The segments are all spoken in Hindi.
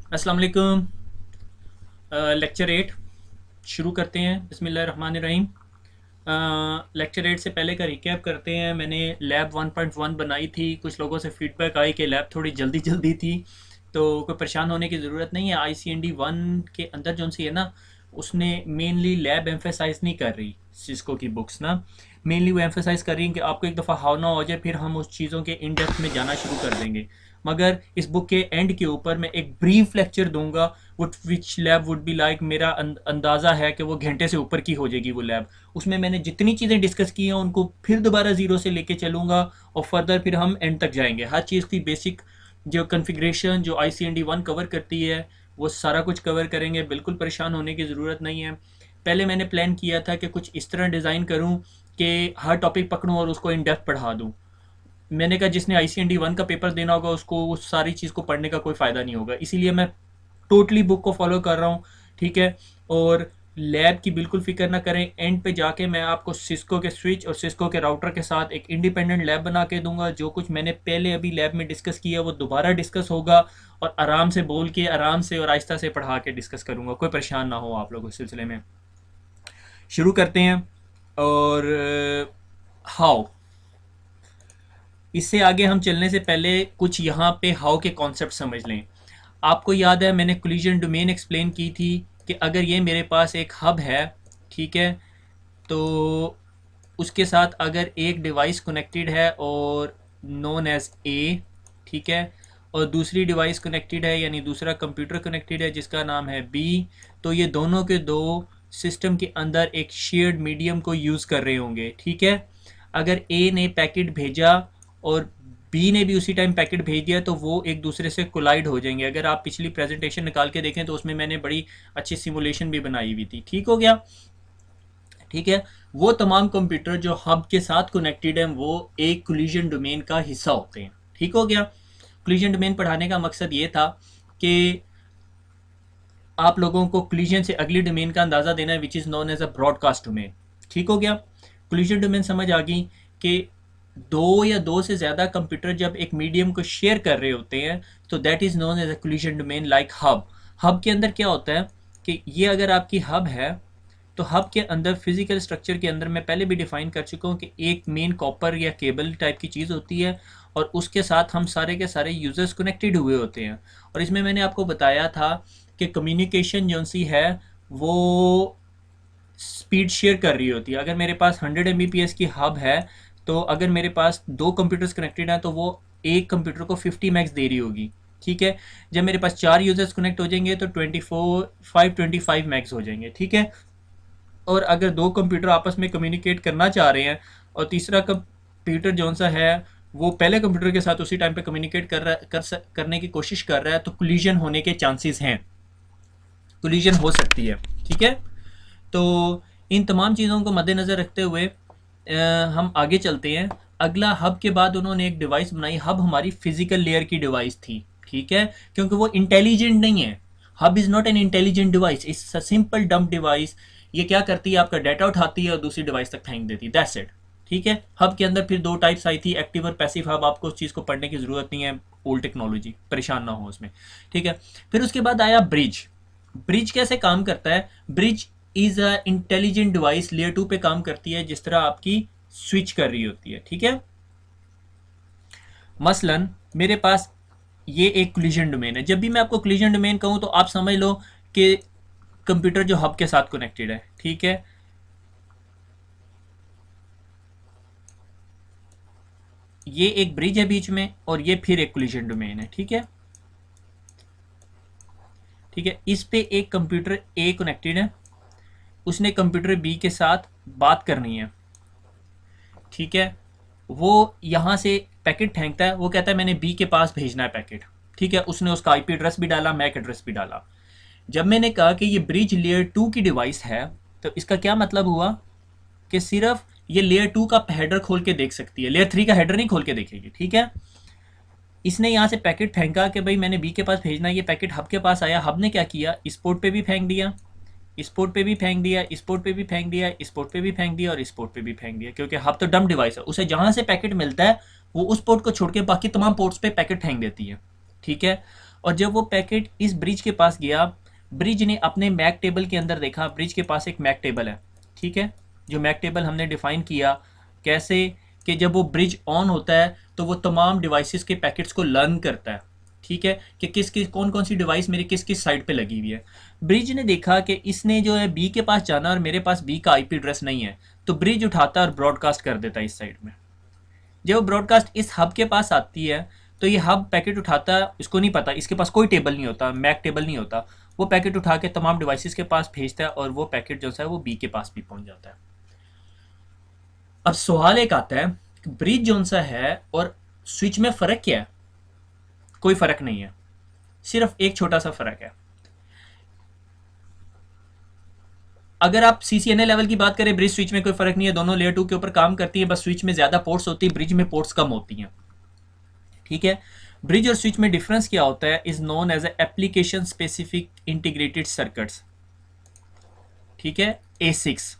अस्सलाम वालेकुम। लेक्चर 8 शुरू करते हैं। बिस्मिल्लाहिर्रहमानिर्रहीम। लेक्चर 8 से पहले का रिकैप करते हैं। मैंने लैब 1.1 बनाई थी। कुछ लोगों से फीडबैक आई कि लैब थोड़ी जल्दी जल्दी थी, तो कोई परेशान होने की ज़रूरत नहीं है। ICND 1 के अंदर जो सी है ना, उसने मेनली लैब एम्फेसाइज नहीं कर रही। सिस्को की बुक्स ना मेनली वो एम्फेसाइज कर रही हैं कि आपको एक दफ़ा हाव ना हो जाए, फिर हम उस चीज़ों के इन डेप्थ में जाना शुरू कर देंगे। मगर इस बुक के एंड के ऊपर मैं एक ब्रीफ लेक्चर दूंगा would which lab would be like. मेरा अंदाज़ा है कि वो घंटे से ऊपर की हो जाएगी वो लैब। उसमें मैंने जितनी चीज़ें डिस्कस की हैं उनको फिर दोबारा ज़ीरो से लेके चलूँगा, और फर्दर फिर हम एंड तक जाएंगे। हर चीज़ की बेसिक जो कन्फिग्रेशन जो ICND 1 कवर करती है वो सारा कुछ कवर करेंगे। बिल्कुल परेशान होने की ज़रूरत नहीं है। पहले मैंने प्लान किया था कि कुछ इस तरह डिज़ाइन करूँ कि हर टॉपिक पकड़ूँ और उसको इन डेप्थ पढ़ा दूँ। मैंने कहा जिसने ICND 1 का पेपर देना होगा उसको उस सारी चीज़ को पढ़ने का कोई फ़ायदा नहीं होगा, इसीलिए मैं टोटली बुक को फॉलो कर रहा हूँ। ठीक है। और लैब की बिल्कुल फिक्र ना करें, एंड पे जाके मैं आपको सिस्को के स्विच और सिस्को के राउटर के साथ एक इंडिपेंडेंट लैब बना के दूंगा। जो कुछ मैंने पहले अभी लैब में डिस्कस किया वो दोबारा डिस्कस होगा, और आराम से बोल के आराम से और आहिस्ता से पढ़ा के डिस्कस करूँगा। कोई परेशान ना हो आप लोग इस सिलसिले में। शुरू करते हैं। और हाउ इससे आगे हम चलने से पहले कुछ यहाँ पे हाउ के कॉन्सेप्ट समझ लें। आपको याद है मैंने कोलिजन डोमेन एक्सप्लेन की थी कि अगर ये मेरे पास एक हब है, ठीक है, तो उसके साथ अगर एक डिवाइस कनेक्टेड है और नोन एज ए, ठीक है, और दूसरी डिवाइस कनेक्टेड है यानी दूसरा कंप्यूटर कनेक्टेड है जिसका नाम है बी, तो ये दोनों के दो सिस्टम के अंदर एक शेयर्ड मीडियम को यूज़ कर रहे होंगे। ठीक है। अगर ए ने पैकेट भेजा और बी ने भी उसी टाइम पैकेट भेज दिया तो वो एक दूसरे से कोलाइड हो जाएंगे। अगर आप पिछली प्रेजेंटेशन निकाल के देखें तो उसमें मैंने बड़ी अच्छी सिमुलेशन भी बनाई हुई थी। ठीक हो गया। ठीक है। वो तमाम कंप्यूटर जो हब के साथ कनेक्टेड हैं वो एक कोलिजन डोमेन का हिस्सा होते हैं। ठीक हो गया। कोलिजन डोमेन पढ़ाने का मकसद ये था कि आप लोगों को कोलिजन से अगली डोमेन का अंदाज़ा देना है which is known as a broadcast domain. ठीक हो गया। कोलिजन डोमेन समझ आ गई कि दो या दो से ज़्यादा कंप्यूटर जब एक मीडियम को शेयर कर रहे होते हैं तो that is known as a collision domain like hub. Hub के अंदर क्या होता है कि ये अगर आपकी हब है तो हब के अंदर फिजिकल स्ट्रक्चर के अंदर मैं पहले भी डिफाइन कर चुका हूँ कि एक मेन कॉपर या केबल टाइप की चीज़ होती है, और उसके साथ हम सारे के सारे यूज़र्स कनेक्टेड हुए होते हैं। और इसमें मैंने आपको बताया था कि कम्युनिकेशन जो सी है वो स्पीड शेयर कर रही होती है। अगर मेरे पास 100 Mbps की हब है तो अगर मेरे पास दो कंप्यूटर्स कनेक्टेड हैं तो वो एक कंप्यूटर को 50 मैक्स दे रही होगी। ठीक है। जब मेरे पास चार यूजर्स कनेक्ट हो जाएंगे तो 525 मैक्स हो जाएंगे। ठीक है। और अगर दो कंप्यूटर आपस में कम्युनिकेट करना चाह रहे हैं और तीसरा कंप्यूटर जौन सा है वो पहले कंप्यूटर के साथ उसी टाइम पे कम्युनिकेट कर रहा करने की कोशिश कर रहा है तो कोलिजन होने के चांसेस हैं, कोलिजन हो सकती है। ठीक है। तो इन तमाम चीज़ों को मद्देनज़र रखते हुए हम आगे चलते हैं। अगला हब के बाद उन्होंने एक डिवाइस बनाई। हब हमारी फिजिकल लेयर की डिवाइस थी। ठीक है। क्योंकि वो इंटेलिजेंट नहीं है। Hub is not an intelligent device, it's a simple dumb device. ये क्या करती है, आपका डाटा उठाती है और दूसरी डिवाइस तक फेंक देती है, दैट्स इट। ठीक है। हब के अंदर फिर दो टाइप्स आई थी, एक्टिव और पैसिव हब। आपको उस चीज़ को पढ़ने की ज़रूरत नहीं है, ओल्ड टेक्नोलॉजी, परेशान ना हो उसमें। ठीक है। फिर उसके बाद आया ब्रिज। ब्रिज कैसे काम करता है? Bridge is a intelligent device, layer 2 पे काम करती है जिस तरह आपकी स्विच कर रही होती है। ठीक है। मसलन मेरे पास ये एक कोलिजन डोमेन है। जब भी मैं आपको कोलिजन डोमेन कहूं तो आप समझ लो कि कंप्यूटर जो हब के साथ कनेक्टेड है। ठीक है। ये एक ब्रिज है बीच में और ये फिर एक कोलिजन डोमेन है। ठीक है। ठीक है। इस पे एक कंप्यूटर ए कनेक्टेड है, उसने कंप्यूटर बी के साथ बात करनी है। ठीक है। वो यहाँ से पैकेट फेंकता है, वो कहता है मैंने बी के पास भेजना है पैकेट। ठीक है। उसने उसका आईपी एड्रेस भी डाला, मैक एड्रेस भी डाला। जब मैंने कहा कि ये ब्रिज लेयर 2 की डिवाइस है तो इसका क्या मतलब हुआ कि सिर्फ ये लेयर 2 का हेडर खोल के देख सकती है, लेयर 3 का हेडर नहीं खोल के देखेगी। ठीक है। इसने यहाँ से पैकेट फेंका कि भाई मैंने बी के पास भेजना है, ये पैकेट हब के पास आया। हब ने क्या किया, इस पोर्ट पे भी फेंक दिया, इस पोर्ट पे भी फेंक दिया, इस पोर्ट पे भी फेंक दिया, इस पोर्ट पे भी फेंक दिया और इस पोर्ट पे भी फेंक दिया। क्योंकि हब तो डम डिवाइस है, उसे जहां से पैकेट मिलता है वो उस पोर्ट को छोड़ के बाकी तमाम पोर्ट्स पे पैकेट फेंक देती है। ठीक है। और जब वो पैकेट इस ब्रिज के पास गया, ब्रिज ने अपने मैक टेबल के अंदर देखा, ब्रिज के पास एक मैक टेबल है, ठीक है, जो मैक टेबल हमने डिफाइन किया कैसे, कि जब वो ब्रिज ऑन होता है तो वो तमाम डिवाइसेस के पैकेट्स को लर्न करता है, ठीक है, कि किस किस कौन कौन सी डिवाइस मेरी किस किस साइड पे लगी हुई है। ब्रिज ने देखा कि इसने जो है बी के पास जाना और मेरे पास बी का आईपी एड्रेस नहीं है, तो ब्रिज उठाता है और ब्रॉडकास्ट कर देता है इस साइड में। जब ब्रॉडकास्ट इस हब के पास आती है तो ये हब पैकेट उठाता है, इसको नहीं पता, इसके पास कोई टेबल नहीं होता, मैक टेबल नहीं होता, वो पैकेट उठा के तमाम डिवाइसेस के पास भेजता है और वो पैकेट जो है वो बी के पास भी पहुंच जाता है। अब सवाल एक आता है, ब्रिज जो सा है और स्विच में फ़र्क क्या है? कोई फ़र्क नहीं है, सिर्फ एक छोटा सा फ़र्क है। अगर आप सीसीएनए लेवल की बात करें, ब्रिज स्विच में कोई फ़र्क नहीं है, दोनों लेयर 2 के ऊपर काम करती है, बस स्विच में ज़्यादा पोर्ट्स होती है, ब्रिज में पोर्ट्स कम होती हैं, ठीक है। ब्रिज और स्विच में डिफरेंस क्या होता है, is known as application specific integrated circuits, ठीक है, A6।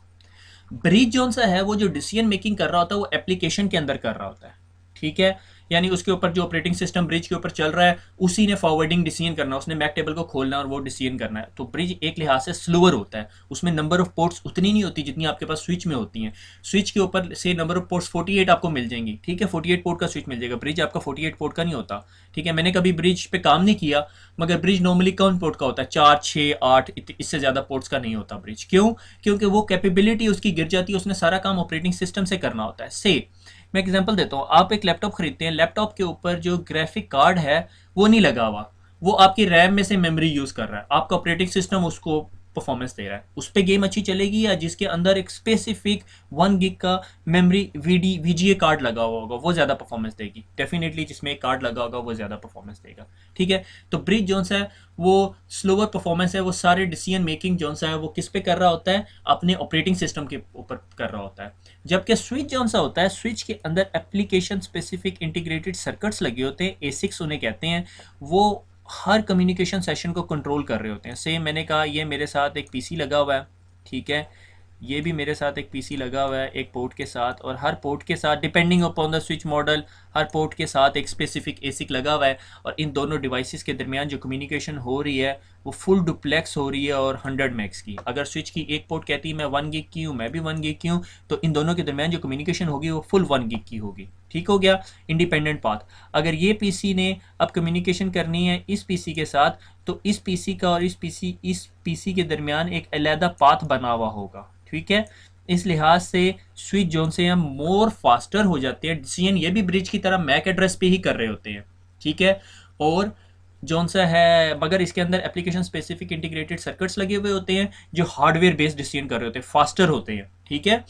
ब्रिज जोन सा है वो जो डिसीजन मेकिंग कर रहा होता है वो एप्लीकेशन के अंदर कर रहा होता है, ठीक है, यानी उसके ऊपर जो ऑपरेटिंग सिस्टम ब्रिज के ऊपर चल रहा है उसी ने फॉरवर्डिंग डिसीजन करना है, उसने मैक टेबल को खोलना है और वो डिसीजन करना है। तो ब्रिज एक लिहाज से स्लोअर होता है, उसमें नंबर ऑफ पोर्ट्स उतनी नहीं होती जितनी आपके पास स्विच में होती हैं। स्विच के ऊपर से नंबर ऑफ पोर्ट्स 48 आपको मिल जाएंगी, ठीक है, 48 पोर्ट का स्विच मिल जाएगा, ब्रिज आपका 48 पोर्ट का नहीं होता, ठीक है। मैंने कभी ब्रिज पे काम नहीं किया, मगर ब्रिज नॉर्मली कौन पोर्ट का होता है, 4 6 8, इससे ज़्यादा पोर्ट्स का नहीं होता ब्रिज। क्यों? क्योंकि वो कैपेबिलिटी उसकी गिर जाती है, उसने सारा काम ऑपरेटिंग सिस्टम से करना होता है। से मैं एग्जांपल देता हूँ, आप एक लैपटॉप खरीदते हैं, लैपटॉप के ऊपर जो ग्राफिक कार्ड है वो नहीं लगा हुआ, वो आपकी रैम में से मेमोरी यूज़ कर रहा है, आपका ऑपरेटिंग सिस्टम उसको परफॉर्मेंस दे रहा है, उस पर गेम अच्छी चलेगी, या जिसके अंदर एक स्पेसिफिक 1 GB का मेमोरी VGA कार्ड लगा हुआ होगा वो ज़्यादा परफॉर्मेंस देगी, डेफिनेटली जिसमें एक कार्ड लगा होगा वो ज़्यादा परफॉर्मेंस देगा, ठीक है। तो ब्रिज जोन सा है वो स्लोअर परफॉर्मेंस है, वो सारे डिसीजन मेकिंग जोन सा है वो किस पे कर रहा होता है, अपने ऑपरेटिंग सिस्टम के ऊपर कर रहा होता है। जबकि स्विच जोन सा होता है, स्विच के अंदर एप्लीकेशन स्पेसिफिक इंटीग्रेटेड सर्किट्स लगे होते हैं, A6 उन्हें कहते हैं, वो हर कम्युनिकेशन सेशन को कंट्रोल कर रहे होते हैं। सेम मैंने कहा ये मेरे साथ एक पीसी लगा हुआ है, ठीक है, ये भी मेरे साथ एक पीसी लगा हुआ है एक पोर्ट के साथ, और हर पोर्ट के साथ depending upon the switch model her port के साथ एक स्पेसिफिक एसिक लगा हुआ है, और इन दोनों डिवाइसेस के दरमियान जो कम्युनिकेशन हो रही है वो फुल डुप्लेक्स हो रही है और 100 मैक्स की। अगर स्विच की एक पोर्ट कहती है मैं 1 GB की हूँ, मैं भी 1 GB की हूँ, तो इन दोनों के दरमियान जो कम्युनिकेशन होगी वो फुल 1 GB की होगी, ठीक हो गया, इंडिपेंडेंट पाथ। अगर ये पीसी ने अब कम्युनिकेशन करनी है इस पीसी के साथ, तो इस पीसी का और इस पीसी के दरमियान एक अलहदा पाथ बना हुआ होगा, ठीक है। इस लिहाज से स्विच जोन से हम मोर फास्टर हो जाते हैं, डिसीजन ये भी ब्रिज की तरह मैक एड्रेस पे ही कर रहे होते हैं, ठीक है। और जोन सा है मगर इसके अंदर एप्लीकेशन स्पेसिफिक इंटीग्रेटेड सर्किट्स लगे हुए होते हैं जो हार्डवेयर बेस्ड डिसीजन कर रहे होते हैं, फास्टर होते हैं, ठीक है।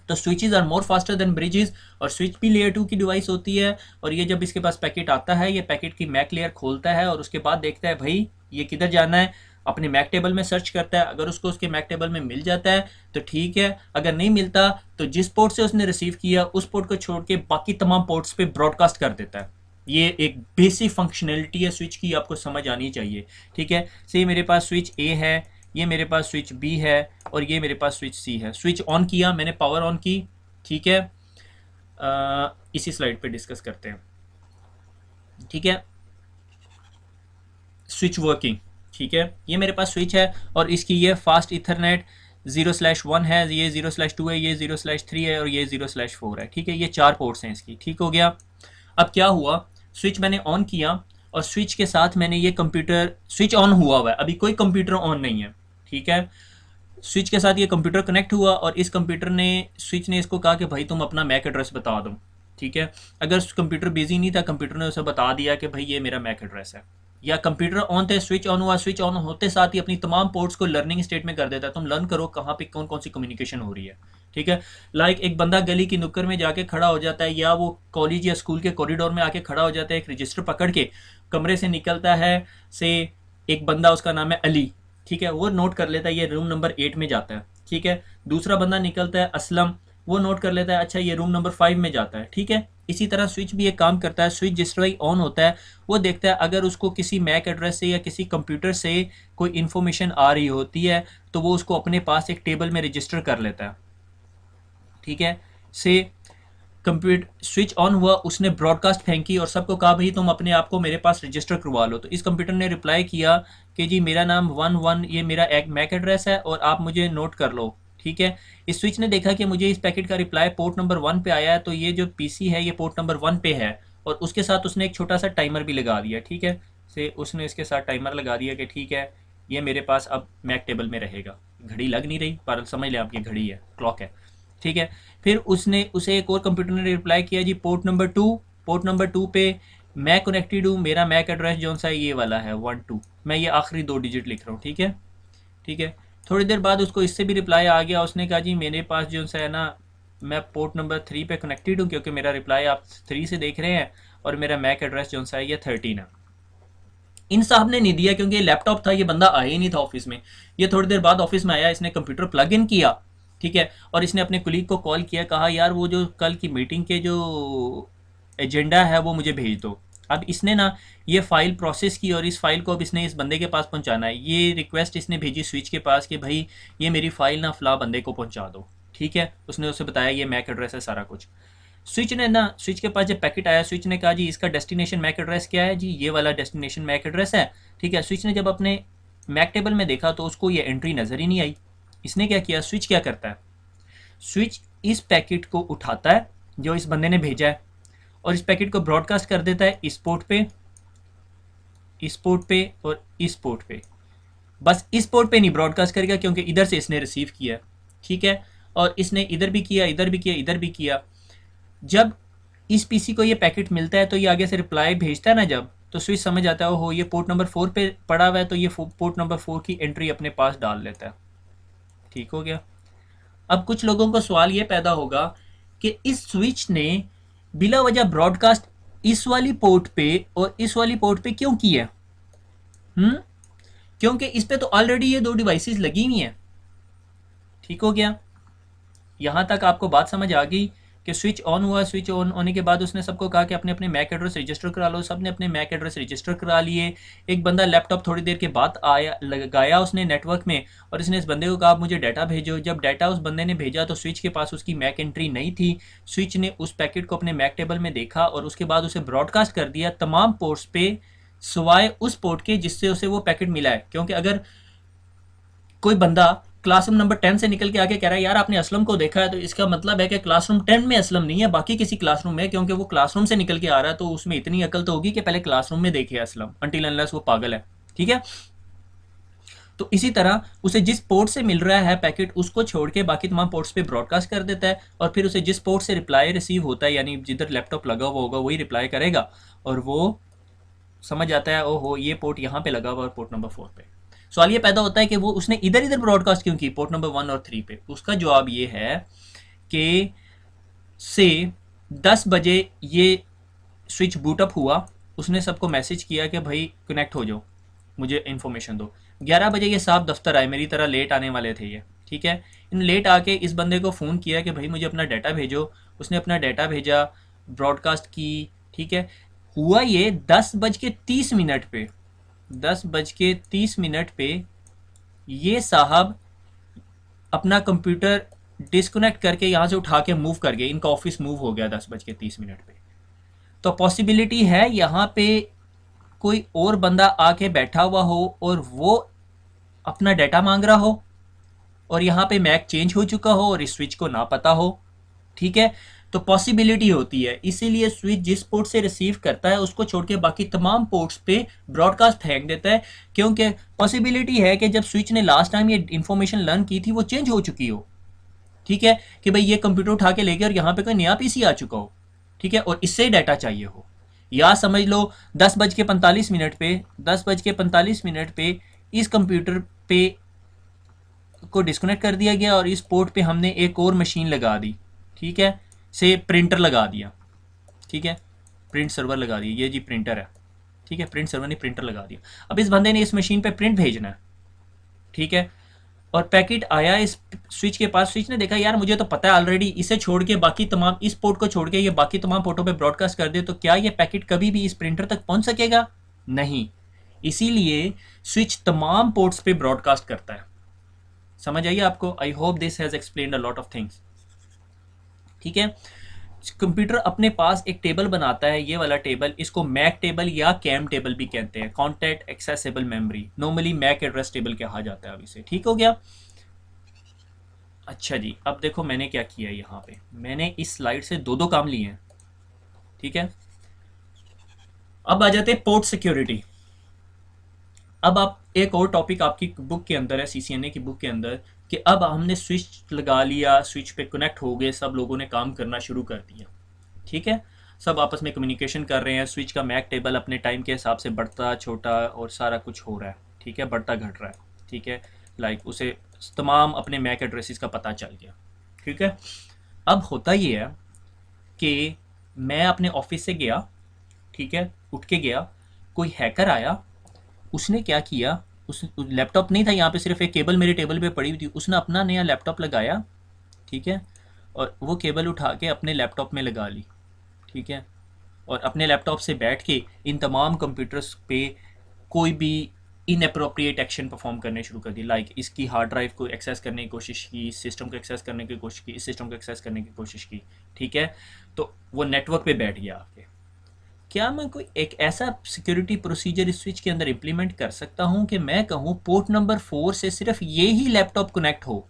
तो switches are more faster than bridges, और स्विच भी लेयर 2 की डिवाइस होती है, और ये जब इसके पास पैकेट आता है ये पैकेट की मैक लेयर खोलता है और उसके बाद देखता है भाई ये किधर जाना है, अपने मैक टेबल में सर्च करता है, अगर उसको उसके मैक टेबल में मिल जाता है तो ठीक है, अगर नहीं मिलता तो जिस पोर्ट से उसने रिसीव किया उस पोर्ट को छोड़ के बाकी तमाम पोर्ट्स पे ब्रॉडकास्ट कर देता है। ये एक बेसिक फंक्शनैलिटी है स्विच की, आपको समझ आनी चाहिए, ठीक है। से मेरे पास स्विच ए है, ये मेरे पास स्विच बी है, और ये मेरे पास स्विच सी है। स्विच ऑन किया मैंने, पावर ऑन की, ठीक है, इसी स्लाइड पे डिस्कस करते हैं, ठीक है। स्विच वर्किंग, ठीक है, ये मेरे पास स्विच है और इसकी ये फास्ट इथरनेट 0/1 है, ये 0/2 है, ये 0/3 है और ये 0/4 है, ठीक है, ये 4 पोर्ट्स हैं इसकी, ठीक हो गया। अब क्या हुआ, स्विच मैंने ऑन किया और स्विच के साथ मैंने ये कंप्यूटर, स्विच ऑन हुआ हुआ है, अभी कोई कंप्यूटर ऑन नहीं है, ठीक है। स्विच के साथ ये कंप्यूटर कनेक्ट हुआ और इस कंप्यूटर ने, स्विच ने इसको कहा कि भाई तुम अपना मैक एड्रेस बता दो, ठीक है। अगर कंप्यूटर बिजी नहीं था, कंप्यूटर ने उसे बता दिया कि भाई ये मेरा मैक एड्रेस है, या कंप्यूटर ऑन थे, स्विच ऑन हुआ, स्विच ऑन होते साथ ही अपनी तमाम पोर्ट्स को लर्निंग स्टेट में कर देता है, तुम लर्न करो कहाँ पे कौन कौन सी कम्युनिकेशन हो रही है, ठीक है। लाइक एक बंदा गली की नुक्कड़ में जाके खड़ा हो जाता है, या वो कॉलेज या स्कूल के कॉरिडोर में आके खड़ा हो जाता है, एक रजिस्टर पकड़ के कमरे से निकलता है, से एक बंदा उसका नाम है अली, ठीक है, वो नोट कर लेता है ये रूम नंबर 8 में जाता है, ठीक है। दूसरा बंदा निकलता है असलम, वो नोट कर लेता है अच्छा ये रूम नंबर 5 में जाता है, ठीक है। इसी तरह स्विच भी एक काम करता है, स्विच जिस तरह ऑन होता है वो देखता है अगर उसको किसी मैक एड्रेस से या किसी कंप्यूटर से कोई इन्फॉर्मेशन आ रही होती है तो वो उसको अपने पास एक टेबल में रजिस्टर कर लेता है, ठीक है। से कंप्यूटर स्विच ऑन हुआ, उसने ब्रॉडकास्ट फेंकी और सबको कहा भाई तुम अपने आप को मेरे पास रजिस्टर करवा लो। तो इस कंप्यूटर ने रिप्लाई किया कि जी मेरा नाम 11 ये मेरा एक मैक एड्रेस है और आप मुझे नोट कर लो, ठीक है। इस स्विच ने देखा कि मुझे इस पैकेट का रिप्लाई पोर्ट नंबर 1 पे आया है, तो ये जो पीसी है ये पोर्ट नंबर 1 पे है, और उसके साथ उसने एक छोटा सा टाइमर भी लगा दिया, ठीक है। से उसने इसके साथ टाइमर लगा दिया कि ठीक है ये मेरे पास अब मैक टेबल में रहेगा। घड़ी लग नहीं रही पर समझ लें आप ये घड़ी है, क्लॉक है, ठीक है। फिर उसने उसे एक और कंप्यूटर ने रिप्लाई किया जी पोर्ट नंबर 2 पे मैं कनेक्टेड हूँ, मेरा मैक एड्रेस जो सा ये वाला है 12, मैं ये आखिरी 2 डिजिट लिख रहा हूँ, ठीक है, ठीक है। थोड़ी देर बाद उसको इससे भी रिप्लाई आ गया, उसने कहा जी मेरे पास जो सा है ना मैं पोर्ट नंबर 3 पे कनेक्टेड हूँ, क्योंकि मेरा रिप्लाई आप 3 से देख रहे हैं और मेरा मैक एड्रेस जो सा है ये 13 है। इन साहब ने नहीं दिया क्योंकि ये लैपटॉप था, ये बंदा आया ही नहीं था ऑफिस में। ये थोड़ी देर बाद ऑफिस में आया, इसने कंप्यूटर प्लग इन किया, ठीक है, और इसने अपने कुलीग को कॉल किया, कहा यार वो जो कल की मीटिंग के जो एजेंडा है वो मुझे भेज दो। अब इसने ना ये फाइल प्रोसेस की और इस फाइल को अब इसने इस बंदे के पास पहुंचाना है। ये रिक्वेस्ट इसने भेजी स्विच के पास कि भाई ये मेरी फाइल ना फला बंदे को पहुंचा दो, ठीक है। उसने उसे बताया ये मैक एड्रेस है सारा कुछ। स्विच ने ना स्विच के पास जब पैकेट आया, स्विच ने कहा जी इसका डेस्टिनेशन मैक एड्रेस क्या है, जी ये वाला डेस्टिनेशन मैक एड्रेस है, ठीक है। स्विच ने जब अपने मैक टेबल में देखा तो उसको ये एंट्री नज़र ही नहीं आई। इसने क्या किया, स्विच क्या करता है, स्विच इस पैकेट को उठाता है जो इस बंदे ने भेजा है और इस पैकेट को ब्रॉडकास्ट कर देता है इस पोर्ट पे, इस पोर्ट पे और इस पोर्ट पे। बस इस पोर्ट पे नहीं ब्रॉडकास्ट करेगा क्योंकि इधर से इसने रिसीव किया, ठीक है, और इसने इधर भी किया, इधर भी किया, इधर भी किया। जब इस पीसी को ये पैकेट मिलता है तो ये आगे से रिप्लाई भेजता है ना, जब तो स्विच समझ आता है हो ये पोर्ट नंबर 4 पे पड़ा हुआ है, तो ये पोर्ट नंबर 4 की एंट्री अपने पास डाल लेता है, ठीक हो गया। अब कुछ लोगों को सवाल ये पैदा होगा कि इस स्विच ने बिला वजह ब्रॉडकास्ट इस वाली पोर्ट पे और इस वाली पोर्ट पे क्यों किया? क्योंकि इस पे तो ऑलरेडी ये 2 डिवाइसेस लगी हुई हैं, ठीक हो गया। यहां तक आपको बात समझ आ गई कि स्विच ऑन हुआ, स्विच ऑन होने के बाद उसने सबको कहा कि अपने अपने मैक एड्रेस रजिस्टर करा लो। सब ने अपने मैक एड्रेस रजिस्टर करा लिए। एक बंदा लैपटॉप थोड़ी देर के बाद आया, लगाया उसने नेटवर्क में और इसने इस बंदे को कहा मुझे डाटा भेजो। जब डाटा उस बंदे ने भेजा तो स्विच के पास उसकी मैक एंट्री नहीं थी। स्विच ने उस पैकेट को अपने मैक टेबल में देखा और उसके बाद उसे ब्रॉडकास्ट कर दिया तमाम पोर्ट्स पे सिवाय उस पोर्ट के जिससे उसे वो पैकेट मिला है। क्योंकि अगर कोई बंदा क्लासरूम नंबर 10 से निकल के आके कह रहा है यार आपने असलम को देखा है, तो इसका मतलब है कि क्लासरूम 10 में असलम नहीं है, बाकी किसी क्लासरूम में, क्योंकि वो क्लासरूम से निकल के आ रहा है तो उसमें इतनी अकल तो होगी कि पहले क्लासरूम में देखे असलम, अनटिल अनलेस वो पागल है, ठीक है। तो इसी तरह उसे जिस पोर्ट से मिल रहा है पैकेट उसको छोड़ के बाकी तमाम पोर्ट्स पे ब्रॉडकास्ट कर देता है और फिर उसे जिस पोर्ट से रिप्लाई रिसीव होता है, यानी जिधर लैपटॉप लगा हुआ होगा वही रिप्लाई करेगा और वो समझ आता है ओहो ये पोर्ट यहाँ पे लगा हुआ है पोर्ट नंबर 4 पे। सवाल ये पैदा होता है कि वो उसने इधर इधर ब्रॉडकास्ट क्यों की पोर्ट नंबर 1 और 3 पे। उसका जवाब ये है कि से 10 बजे ये स्विच बूटअप हुआ, उसने सबको मैसेज किया कि भाई कनेक्ट हो जाओ, मुझे इन्फॉर्मेशन दो। 11 बजे ये साहब दफ्तर आए, मेरी तरह लेट आने वाले थे ये, ठीक है। इन लेट आके इस बंदे को फ़ोन किया कि भाई मुझे अपना डाटा भेजो। उसने अपना डाटा भेजा, ब्रॉडकास्ट की, ठीक है। हुआ ये 10:30 पे, 10:30 पे ये साहब अपना कंप्यूटर डिस्कनेक्ट करके यहाँ से उठा के मूव कर गए, इनका ऑफिस मूव हो गया 10:30 पे। तो पॉसिबिलिटी है यहाँ पे कोई और बंदा आके बैठा हुआ हो और वो अपना डाटा मांग रहा हो और यहाँ पे मैक चेंज हो चुका हो और इस स्विच को ना पता हो, ठीक है। तो पॉसिबिलिटी होती है, इसीलिए स्विच जिस पोर्ट से रिसीव करता है उसको छोड़ के बाकी तमाम पोर्ट्स पे ब्रॉडकास्ट फेंक देता है, क्योंकि पॉसिबिलिटी है कि जब स्विच ने लास्ट टाइम ये इन्फॉर्मेशन लर्न की थी वो चेंज हो चुकी हो, ठीक है, कि भाई ये कंप्यूटर उठा के ले गया और यहाँ पे कोई नया पीसी आ चुका हो, ठीक है, और इससे डाटा चाहिए हो। या समझ लो 10:45 पे 10:45 पे इस कंप्यूटर पे को डिस्कनेक्ट कर दिया गया और इस पोर्ट पे हमने एक और मशीन लगा दी, ठीक है, से प्रिंटर लगा दिया, ठीक है, प्रिंट सर्वर लगा दिया, ये जी प्रिंटर है, ठीक है, प्रिंट सर्वर ने प्रिंटर लगा दिया। अब इस बंदे ने इस मशीन पे प्रिंट भेजना है, ठीक है, और पैकेट आया इस स्विच के पास। स्विच ने देखा यार मुझे तो पता है ऑलरेडी, इसे छोड़ के बाकी तमाम इस पोर्ट को छोड़ के ये बाकी तमाम पोर्टों पे ब्रॉडकास्ट कर दे तो क्या ये पैकेट कभी भी इस प्रिंटर तक पहुंच सकेगा? नहीं। इसीलिए स्विच तमाम पोर्ट्स पे ब्रॉडकास्ट करता है। समझ आइए आपको? I hope this has explained a lot of things, ठीक है। कंप्यूटर अपने पास एक टेबल बनाता है, ये वाला टेबल, इसको मैक टेबल या कैम टेबल भी कहते हैं, contact accessible memory, normally MAC address table कहा जाता है अभी से। ठीक हो गया? अच्छा जी, अब देखो मैंने क्या किया है, यहाँ पे मैंने इस स्लाइड से दो दो काम लिए हैं। ठीक है, अब आ जाते हैं पोर्ट सिक्योरिटी। अब आप एक और टॉपिक आपकी बुक के अंदर है, सीसीएनए की बुक के अंदर, कि अब हमने स्विच लगा लिया, स्विच पे कनेक्ट हो गए, सब लोगों ने काम करना शुरू कर दिया। ठीक है, सब आपस में कम्युनिकेशन कर रहे हैं, स्विच का मैक टेबल अपने टाइम के हिसाब से बढ़ता छोटा और सारा कुछ हो रहा है। ठीक है, बढ़ता घट रहा है। ठीक है, लाइक उसे तमाम अपने मैक एड्रेसेस का पता चल गया। ठीक है, अब होता ये है कि मैं अपने ऑफिस से गया, ठीक है, उठ के गया, कोई हैकर आया, उसने क्या किया, उस लैपटॉप नहीं था यहाँ पे, सिर्फ एक केबल मेरे टेबल पे पड़ी हुई थी, उसने अपना नया लैपटॉप लगाया। ठीक है, और वो केबल उठा के अपने लैपटॉप में लगा ली। ठीक है, और अपने लैपटॉप से बैठ के इन तमाम कंप्यूटर्स पे कोई भी इनअप्रोप्रिएट एक्शन परफॉर्म करने शुरू कर दी, लाइक इसकी हार्ड ड्राइव को एक्सेस करने की कोशिश की, इस सिस्टम को एक्सेस करने की कोशिश की, इस सिस्टम को एक्सेस करने की कोशिश की। ठीक है, तो वो नेटवर्क पे बैठ गया आके। क्या मैं कोई एक ऐसा सिक्योरिटी प्रोसीजर इस स्विच के अंदर इम्प्लीमेंट कर सकता हूँ कि मैं कहूँ पोर्ट नंबर 4 से सिर्फ ये ही लैपटॉप कनेक्ट हो?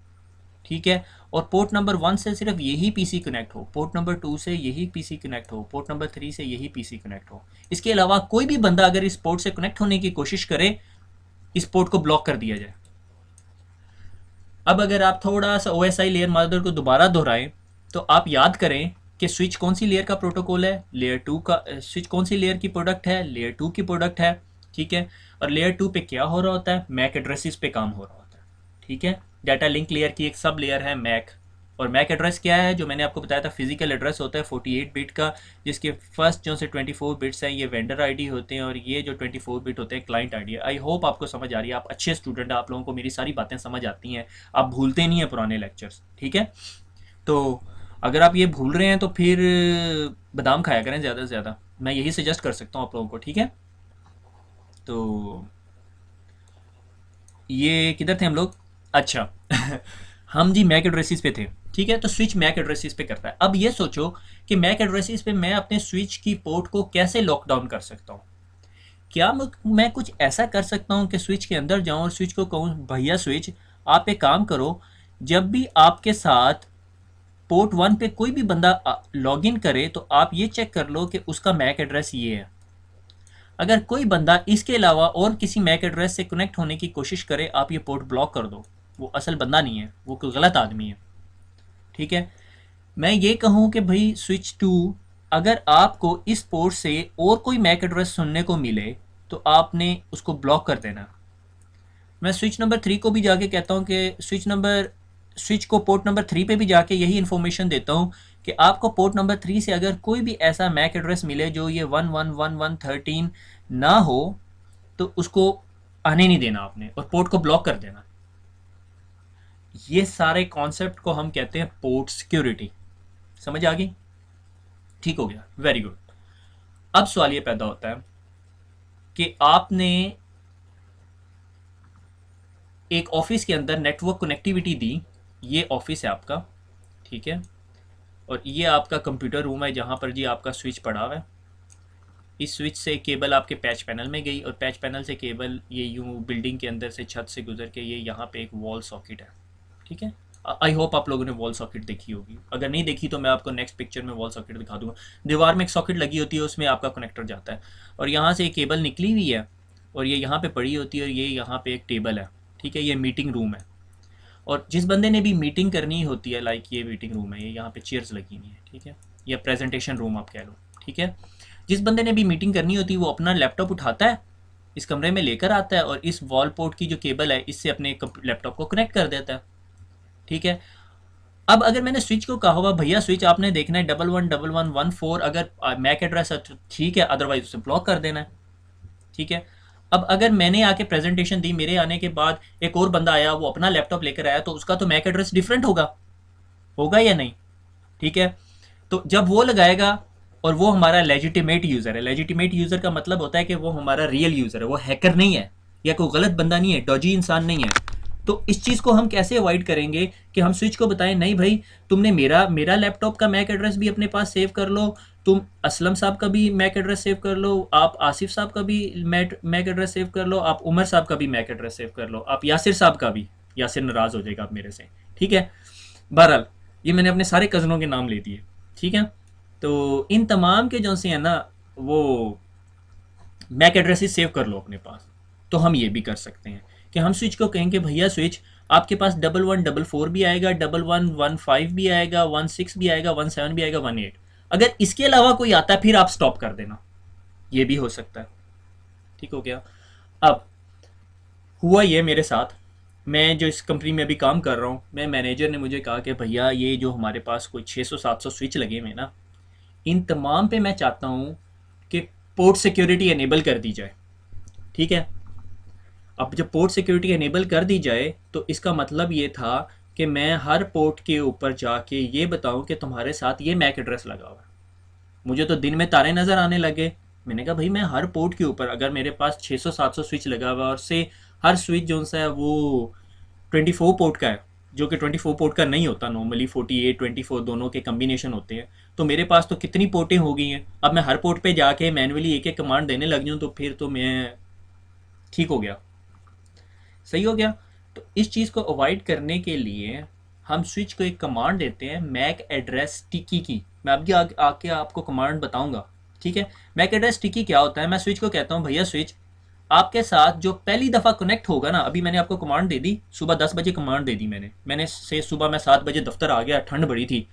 ठीक है, और पोर्ट नंबर 1 से सिर्फ यही पीसी कनेक्ट हो, पोर्ट नंबर 2 से यही पीसी कनेक्ट हो, पोर्ट नंबर 3 से यही पीसी कनेक्ट हो। इसके अलावा कोई भी बंदा अगर इस पोर्ट से कनेक्ट होने की कोशिश करे, इस पोर्ट को ब्लॉक कर दिया जाए। अब अगर आप थोड़ा सा ओएसआई लेयर मदर को दोबारा दोहराएं, तो आप याद करें कि स्विच कौन सी लेयर का प्रोटोकॉल है, लेयर 2 का। स्विच कौन सी लेयर की प्रोडक्ट है, लेयर 2 की प्रोडक्ट है। ठीक है, और लेयर 2 पे क्या हो रहा होता है, मैक एड्रेसेस पे काम हो रहा होता है। ठीक है, डाटा लिंक लेयर की एक सब लेयर है मैक, और मैक एड्रेस क्या है, जो मैंने आपको बताया था, फिजिकल एड्रेस होता है 48 बिट का, जिसके फर्स्ट जो से 24 बिट्स हैं ये वेंडर आईडी होते हैं, और ये जो 24 बिट होते हैं क्लाइंट आईडी है। आई होप आपको समझ आ रही है, आप अच्छे स्टूडेंट हैं, आप लोगों को मेरी सारी बातें समझ आती हैं, आप भूलते नहीं हैं पुराने लेक्चर्स। ठीक है, तो अगर आप ये भूल रहे हैं तो फिर बादाम खाया करें ज़्यादा से ज़्यादा, मैं यही सजेस्ट कर सकता हूँ आप लोगों को। ठीक है, तो ये किधर थे हम लोग? अच्छा हम जी मैक एड्रेसेस पे थे। ठीक है, तो स्विच मैक एड्रेसेस पे करता है। अब ये सोचो कि मैक एड्रेसेस पे मैं अपने स्विच की पोर्ट को कैसे लॉकडाउन कर सकता हूँ। क्या मैं कुछ ऐसा कर सकता हूँ कि स्विच के अंदर जाऊँ और स्विच को कहूँ, भैया स्विच आप एक काम करो, जब भी आपके साथ पोर्ट 1 पे कोई भी बंदा लॉग इन करे तो आप ये चेक कर लो कि उसका मैक एड्रेस ये है। अगर कोई बंदा इसके अलावा और किसी मैक एड्रेस से कनेक्ट होने की कोशिश करे, आप ये पोर्ट ब्लॉक कर दो, वो असल बंदा नहीं है, वो कोई गलत आदमी है। ठीक है, मैं ये कहूँ कि भाई स्विच 2, अगर आपको इस पोर्ट से और कोई मैक एड्रेस सुनने को मिले तो आपने उसको ब्लॉक कर देना। मैं स्विच नंबर 3 को भी जाके कहता हूँ कि स्विच को पोर्ट नंबर 3 पे भी जाके यही इन्फॉर्मेशन देता हूँ कि आपको पोर्ट नंबर 3 से अगर कोई भी ऐसा मैक एड्रेस मिले जो ये 111113 ना हो, तो उसको आने नहीं देना आपने, और पोर्ट को ब्लॉक कर देना। ये सारे कॉन्सेप्ट को हम कहते हैं पोर्ट सिक्योरिटी। समझ आ गई? ठीक हो गया, वेरी गुड। अब सवाल ये पैदा होता है कि आपने एक ऑफिस के अंदर नेटवर्क कनेक्टिविटी दी, ये ऑफिस है आपका। ठीक है, और ये आपका कंप्यूटर रूम है जहाँ पर जी आपका स्विच पड़ा हुआ है। इस स्विच से केबल आपके पैच पैनल में गई, और पैच पैनल से केबल ये यूं बिल्डिंग के अंदर से छत से गुजर के ये यहाँ पे एक वॉल सॉकेट है। ठीक है, आई होप आप लोगों ने वॉल सॉकेट देखी होगी, अगर नहीं देखी तो मैं आपको नेक्स्ट पिक्चर में वॉल सॉकेट दिखा दूंगा। दीवार में एक सॉकेट लगी होती है, उसमें आपका कनेक्टर जाता है, और यहाँ से एक केबल निकली हुई है, और ये यहाँ पे पड़ी होती है, और ये यहाँ पे एक टेबल है। ठीक है, ये मीटिंग रूम है, और जिस बंदे ने भी मीटिंग करनी होती है, लाइक ये मीटिंग रूम है, ये यहाँ पे चेयर्स लगी हुई है। ठीक है, या प्रेजेंटेशन रूम आप कह लो। ठीक है, जिस बंदे ने भी मीटिंग करनी होती है वो अपना लैपटॉप उठाता है, इस कमरे में लेकर आता है, और इस वॉल पोर्ट की जो केबल है इससे अपने लैपटॉप को कनेक्ट कर देता है। ठीक है, अब अगर मैंने स्विच को कहा हुआ, भैया स्विच आपने देखना है 111114, अगर मैक एड्रेस है तो ठीक है, अदरवाइज उसे ब्लॉक कर देना है। ठीक है, अब अगर मैंने आके प्रेजेंटेशन दी, मेरे आने के बाद एक और बंदा आया, वो अपना लैपटॉप लेकर आया, तो उसका तो मैक एड्रेस डिफरेंट होगा, होगा या नहीं? ठीक है, तो जब वो लगाएगा, और वो हमारा लेजिटिमेट यूज़र है, लेजिटिमेट यूज़र का मतलब होता है कि वो हमारा रियल यूज़र है, वो हैकर नहीं है या कोई गलत बंदा नहीं है, डॉजी इंसान नहीं है, तो इस चीज़ को हम कैसे अवॉइड करेंगे कि हम स्विच को बताएं नहीं भाई, तुमने मेरा मेरा लैपटॉप का मैक एड्रेस भी अपने पास सेव कर लो, तुम असलम साहब का भी मैक एड्रेस सेव कर लो, आप आसिफ साहब का भी मैक एड्रेस सेव कर लो, आप उमर साहब का भी मैक एड्रेस सेव कर लो, आप यासिर साहब का भी। यासिर नाराज़ हो जाएगा आप मेरे से, ठीक है। बहरहाल ये मैंने अपने सारे कज़नों के नाम ले दिए, ठीक है। तो इन तमाम के जो से है ना वो मैक एड्रेसेस सेव कर लो अपने पास। तो हम ये भी कर सकते हैं कि हम स्विच को कहेंगे भैया स्विच आपके पास 1144 भी आएगा, 1115 भी आएगा, 16 भी आएगा, 17 भी आएगा, 18। अगर इसके अलावा कोई आता है फिर आप स्टॉप कर देना, ये भी हो सकता है। ठीक हो गया। अब हुआ ये मेरे साथ, मैं जो इस कंपनी में अभी काम कर रहा हूँ, मैं मैनेजर ने मुझे कहा कि भैया ये जो हमारे पास कोई 600-700 स्विच लगे हुए हैं ना, इन तमाम पे मैं चाहता हूँ कि पोर्ट सिक्योरिटी एनेबल कर दी जाए। ठीक है। अब जब पोर्ट सिक्योरिटी एनेबल कर दी जाए तो इसका मतलब ये था कि मैं हर पोर्ट के ऊपर जाके ये बताऊं कि तुम्हारे साथ ये मैक एड्रेस लगा हुआ है। मुझे तो दिन में तारे नज़र आने लगे। मैंने कहा भाई मैं हर पोर्ट के ऊपर, अगर मेरे पास 600-700 स्विच लगा हुआ है और से हर स्विच जो सा है वो 24 पोर्ट का है, जो कि 24 पोर्ट का नहीं होता, नॉर्मली 48 24 दोनों के कम्बिनेशन होते हैं, तो मेरे पास तो कितनी पोर्टें हो गई हैं। अब मैं हर पोर्ट पे जाके मैनुअली एक एक कमांड देने लग जाऊँ तो फिर तो मैं ठीक हो गया, सही हो गया। तो इस चीज़ को अवॉइड करने के लिए हम स्विच को एक कमांड देते हैं मैक एड्रेस स्टिकी की। मैं अभी आके आपको कमांड बताऊंगा, ठीक है। मैक एड्रेस स्टिकी क्या होता है, मैं स्विच को कहता हूँ भैया स्विच आपके साथ जो पहली दफ़ा कनेक्ट होगा ना, अभी मैंने आपको कमांड दे दी, सुबह 10 बजे कमांड दे दी मैंने से सुबह मैं 7 बजे दफ्तर आ गया, ठंड बड़ी थी,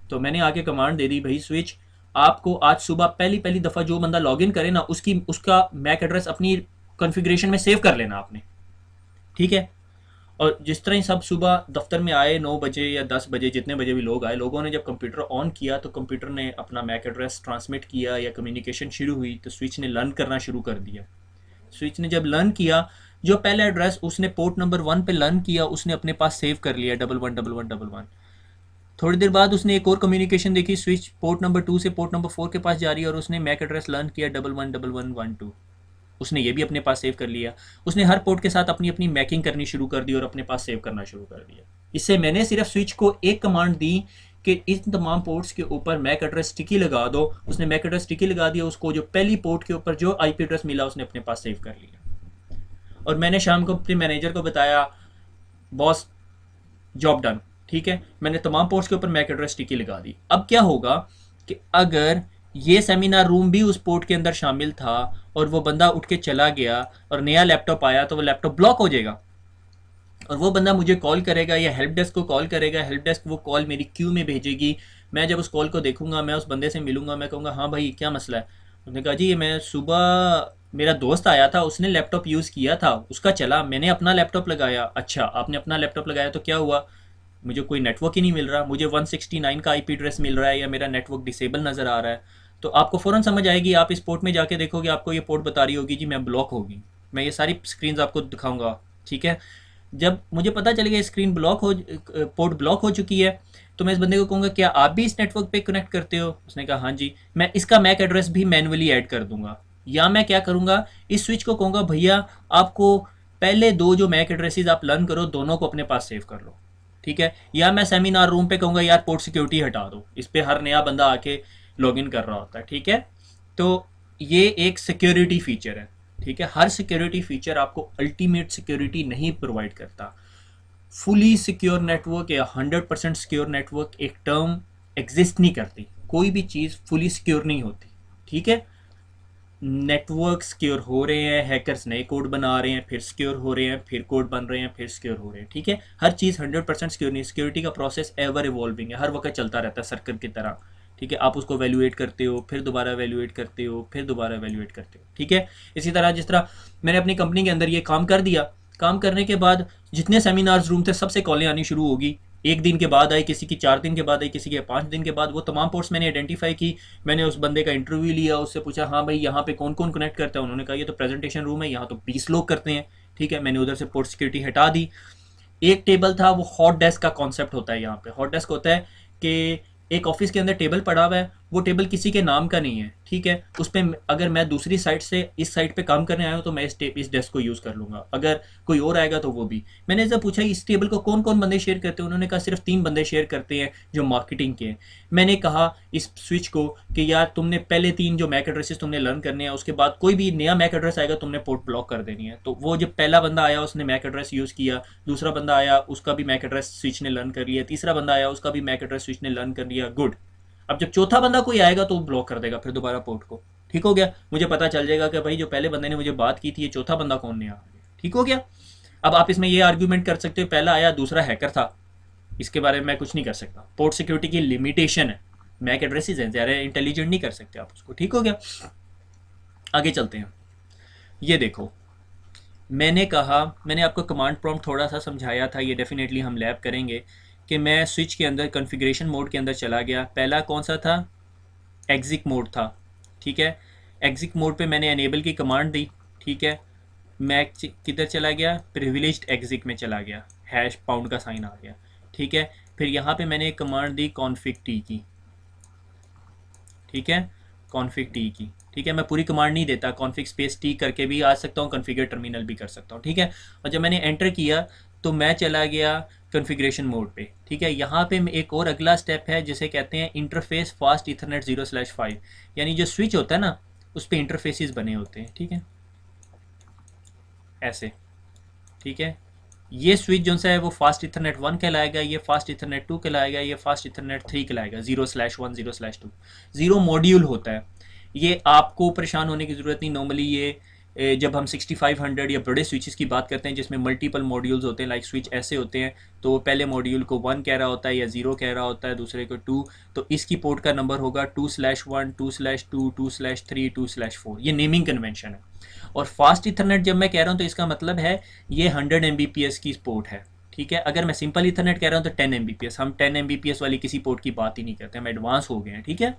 तो मैंने आके कमांड दे दी भाई स्विच आपको आज सुबह पहली पहली दफ़ा जो बंदा लॉगिन करे ना उसका मैक एड्रेस अपनी कॉन्फ़िगरेशन में सेव कर लेना आपने, ठीक है। और जिस तरह ही सब सुबह दफ्तर में आए 9 बजे या 10 बजे, जितने बजे भी लोग आए, लोगों ने जब कंप्यूटर ऑन किया तो कंप्यूटर ने अपना मैक एड्रेस ट्रांसमिट किया या कम्युनिकेशन शुरू हुई, तो स्विच ने लर्न करना शुरू कर दिया। स्विच ने जब लर्न किया, जो पहला एड्रेस उसने पोर्ट नंबर 1 पे लर्न किया उसने अपने पास सेव कर लिया 111111। थोड़ी देर बाद उसने एक और कम्युनिकेशन देखी, स्विच पोर्ट नंबर 2 से पोर्ट नंबर 4 के पास जा रही है और उसने मैक एड्रेस लर्न किया 111112। उसने ये भी अपने पास सेव कर लिया। उसने हर पोर्ट के साथ अपनी अपनी मैकिंग करनी शुरू कर दी और अपने पास सेव करना शुरू कर दिया। इससे मैंने सिर्फ स्विच को एक कमांड दी कि इन तमाम पोर्ट्स के ऊपर मैक एड्रेस स्टिकी लगा दो। उसने मैक एड्रेस स्टिकी लगा दिया, उसको जो पहली पोर्ट के ऊपर जो आईपी एड्रेस मिला उसने अपने पास सेव कर लिया। और मैंने शाम को अपने मैनेजर को बताया, बॉस जॉब डन, ठीक है, मैंने तमाम पोर्ट्स के ऊपर मैक एड्रेस स्टिकी लगा दी। अब क्या होगा कि अगर ये सेमिनार रूम भी उस पोर्ट के अंदर शामिल था और वो बंदा उठ के चला गया और नया लैपटॉप आया तो वो लैपटॉप ब्लॉक हो जाएगा और वो बंदा मुझे कॉल करेगा या हेल्प डेस्क को कॉल करेगा, हेल्प डेस्क वो कॉल मेरी क्यू में भेजेगी। मैं जब उस कॉल को देखूंगा, मैं उस बंदे से मिलूंगा, मैं कहूँगा हाँ भाई क्या मसला है। उसने कहा जी मैं सुबह मेरा दोस्त आया था, उसने लैपटॉप यूज़ किया था, उसका चला, मैंने अपना लैपटॉप लगाया। अच्छा आपने अपना लैपटॉप लगाया तो क्या हुआ, मुझे कोई नेटवर्क ही नहीं मिल रहा, मुझे 169 का आईपी एड्रेस मिल रहा है या मेरा नेटवर्क डिसेबल नज़र आ रहा है। तो आपको फ़ौरन समझ आएगी, आप इस पोर्ट में जाके देखोगे, आपको ये पोर्ट बता रही होगी जी मैं ब्लॉक होगी। मैं ये सारी स्क्रीन आपको दिखाऊंगा, ठीक है। जब मुझे पता चलेगा स्क्रीन ब्लॉक हो, पोर्ट ब्लॉक हो चुकी है, तो मैं इस बंदे को कहूँगा क्या आप भी इस नेटवर्क पे कनेक्ट करते हो। उसने कहा हाँ जी। मैं इसका मैक एड्रेस भी मैनुअली ऐड कर दूंगा, या मैं क्या करूँगा इस स्विच को कहूँगा भैया आपको पहले दो जो मैक एड्रेसेस आप लर्न करो दोनों को अपने पास सेव कर लो, ठीक है। या मैं सेमिनार रूम पे कहूँगा यार पोर्ट सिक्योरिटी हटा दो, इस पे हर नया बंदा आके लॉगिन कर रहा होता है, ठीक है। तो ये एक सिक्योरिटी फीचर है, ठीक है। हर सिक्योरिटी फीचर आपको अल्टीमेट सिक्योरिटी नहीं प्रोवाइड करता। फुली सिक्योर नेटवर्क या 100% सिक्योर नेटवर्क एक टर्म एग्जिस्ट नहीं करती, कोई भी चीज़ फुली सिक्योर नहीं होती, ठीक है। नेटवर्क सिक्योर हो रहे हैं, हैकर्स नए कोड बना रहे हैं, फिर सिक्योर हो रहे हैं, फिर कोड बन रहे हैं, फिर सिक्योर हो रहे हैं, ठीक है। हर चीज़ 100% सिक्योर नहीं। सिक्योरिटी का प्रोसेस एवर इवॉल्विंग है, हर वक्त चलता रहता है सर्कल की तरह, ठीक है। आप उसको वैल्यूएट करते हो, फिर दोबारा वैल्यूएट करते हो, फिर दोबारा वैल्यूएट करते हो, ठीक है। इसी तरह जिस तरह मैंने अपनी कंपनी के अंदर ये काम कर दिया, काम करने के बाद जितने सेमिनार्स रूम थे सबसे कॉलें आनी शुरू होगी। एक दिन के बाद आई, किसी की 4 दिन के बाद आई, किसी के 5 दिन के बाद। वो तमाम पोर्ट्स मैंने आइडेंटिफाई की, मैंने उस बंदे का इंटरव्यू लिया, उससे पूछा हाँ भाई यहाँ पे कौन कौन कनेक्ट करता है। उन्होंने कहा ये तो प्रेजेंटेशन रूम है, यहाँ तो 20 लोग करते हैं, ठीक है। मैंने उधर से पोर्ट सिक्योरिटी हटा दी। एक टेबल था, वो हॉट डेस्क का कॉन्सेप्ट होता है। यहाँ पे हॉट डेस्क होता है कि एक ऑफिस के अंदर टेबल पड़ा हुआ है, वो टेबल किसी के नाम का नहीं है, ठीक है। उस पर अगर मैं दूसरी साइड से इस साइड पे काम करने आया हूँ तो मैं इस डेस्क को यूज़ कर लूँगा, अगर कोई और आएगा तो वो भी। मैंने जब पूछा इस टेबल को कौन कौन बंदे शेयर करते हैं, उन्होंने कहा सिर्फ 3 बंदे शेयर करते हैं जो मार्केटिंग के हैं। मैंने कहा इस स्विच को कि यार तुमने पहले 3 जो मैक एड्रेसेस तुमने लर्न करने हैं, उसके बाद कोई भी नया मैक एड्रेस आएगा तुमने पोर्ट ब्लॉक कर देनी है। तो वो जब पहला बंदा आया उसने मैक एड्रेस यूज़ किया, दूसरा बंदा आया उसका भी मैक एड्रेस स्विच ने लर्न कर लिया, तीसरा बंदा आया उसका भी मैक एड्रेस स्विच ने लर्न कर लिया, गुड। अब जब चौथा बंदा कोई आएगा तो वो ब्लॉक कर देगा फिर दोबारा पोर्ट को, ठीक हो गया। मुझे पता चल जाएगा कि भाई जो पहले बंदे ने मुझे बात की थी ये चौथा बंदा कौन नया आ गया, ठीक हो गया। अब आप इसमें ये आर्ग्यूमेंट कर सकते हो पहला आया दूसरा हैकर था, इसके बारे में मैं कुछ नहीं कर सकता, पोर्ट सिक्योरिटी की लिमिटेशन है, मैक एड्रेसेस हैं, ज़्यादा इंटेलिजेंट नहीं कर सकते आप उसको, ठीक हो गया। आगे चलते हैं। ये देखो मैंने कहा, मैंने आपको कमांड प्रॉम्प्ट थोड़ा सा समझाया था, ये डेफिनेटली हम लैब करेंगे कि मैं स्विच के अंदर कॉन्फ़िगरेशन मोड के अंदर चला गया। पहला कौन सा था, एग्जिक मोड था, ठीक है। एग्जिक मोड पे मैंने एनेबल की कमांड दी, ठीक है। मैं किधर चला गया, प्रिविलेज्ड एग्जिक में चला गया, हैश पाउंड का साइन आ गया, ठीक है। फिर यहाँ पे मैंने एक कमांड दी कॉन्फिग टी की, ठीक है, कॉन्फिग टी की, ठीक है। मैं पूरी कमांड नहीं देता, कॉन्फिग स्पेस टी करके भी आ सकता हूँ, कॉन्फ़िगर टर्मिनल भी कर सकता हूँ, ठीक है। और जब मैंने एंटर किया तो मैं चला गया कॉन्फ़िगरेशन मोड पे, ठीक है। यहाँ पे एक और अगला स्टेप है जिसे कहते हैं इंटरफेस फास्ट इथरनेट 0/5, यानी जो स्विच होता है ना उस पर इंटरफेसिस बने होते हैं, ठीक है, ऐसे, ठीक है। ये स्विच जो सा है वो फास्ट इथरनेट 1 कहलाएगा, ये फास्ट इथरनेट 2 कहलाएगा, ये फास्ट इथरनेट 3 कहलाएगा, 0/1 0/2, 0 मॉड्यूल होता है। ये आपको परेशान होने की ज़रूरत नहीं, नॉर्मली ये जब हम 6500 या बड़े स्विचेस की बात करते हैं जिसमें मल्टीपल मॉड्यूल्स होते हैं, लाइक स्विच ऐसे होते हैं, तो वो पहले मॉड्यूल को 1 कह रहा होता है या 0 कह रहा होता है, दूसरे को 2, तो इसकी पोर्ट का नंबर होगा 2/1 2/2 2/3 2/4, ये नेमिंग कन्वेंशन है। और फास्ट इथरनेट जब मैं कह रहा हूँ तो इसका मतलब है ये 100 Mbps की पोर्ट है, ठीक है। अगर मैं सिंपल इथरनेट कह रहा हूँ तो 10 Mbps, हम 10 Mbps वाली किसी पोर्ट की बात ही नहीं करते, हम एडवांस हो गए हैं, ठीक है।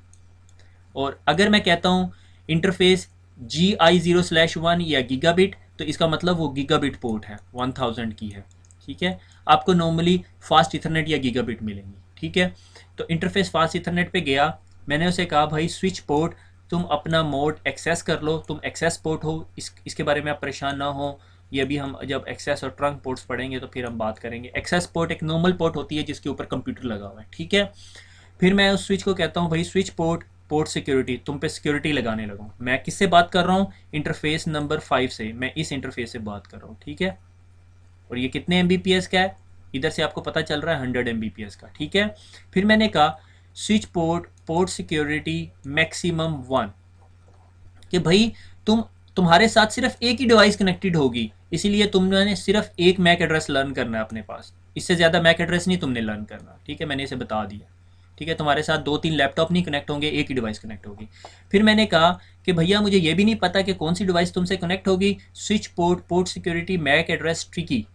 और अगर मैं कहता हूँ इंटरफेस GI0/1 या गीगाबिट, तो इसका मतलब वो गीगाबिट पोर्ट है, 1000 की है, ठीक है। आपको नॉर्मली फास्ट इथरनेट या गीगाबिट मिलेंगी, ठीक है। तो इंटरफेस फास्ट इथरनेट पे गया, मैंने उसे कहा भाई स्विच पोर्ट तुम अपना मोड एक्सेस कर लो, तुम एक्सेस पोर्ट हो, इसके बारे में आप परेशान ना हो, ये अभी हम जब एक्सेस और ट्रंक पोर्ट्स पढ़ेंगे तो फिर हम बात करेंगे। एक्सेस पोर्ट एक नॉर्मल पोर्ट होती है जिसके ऊपर कंप्यूटर लगा हुआ है, ठीक है। फिर मैं उस स्विच को कहता हूँ भाई स्विच पोर्ट पोर्ट सिक्योरिटी, तुम पे सिक्योरिटी लगाने लगा। मैं किससे बात कर रहा हूँ, इंटरफेस नंबर 5 से, मैं इस इंटरफेस से बात कर रहा हूँ, ठीक है। और ये कितने Mbps का है, इधर से आपको पता चल रहा है 100 Mbps का, ठीक है। फिर मैंने कहा switch port port security maximum 1, कि भाई तुम्हारे साथ सिर्फ एक ही डिवाइस कनेक्टेड होगी, इसीलिए तुमने सिर्फ एक मैक एड्रेस लर्न करना है अपने पास, इससे ज़्यादा मैक एड्रेस नहीं तुमने लर्न करना, ठीक है। मैंने इसे बता दिया, ठीक है। तुम्हारे साथ 2-3 लैपटॉप नहीं कनेक्ट होंगे, एक ही डिवाइस कनेक्ट होगी। फिर मैंने कहा कि भैया मुझे ये भी नहीं पता कि कौन सी डिवाइस तुमसे कनेक्ट होगी, switch port port security MAC address tricky,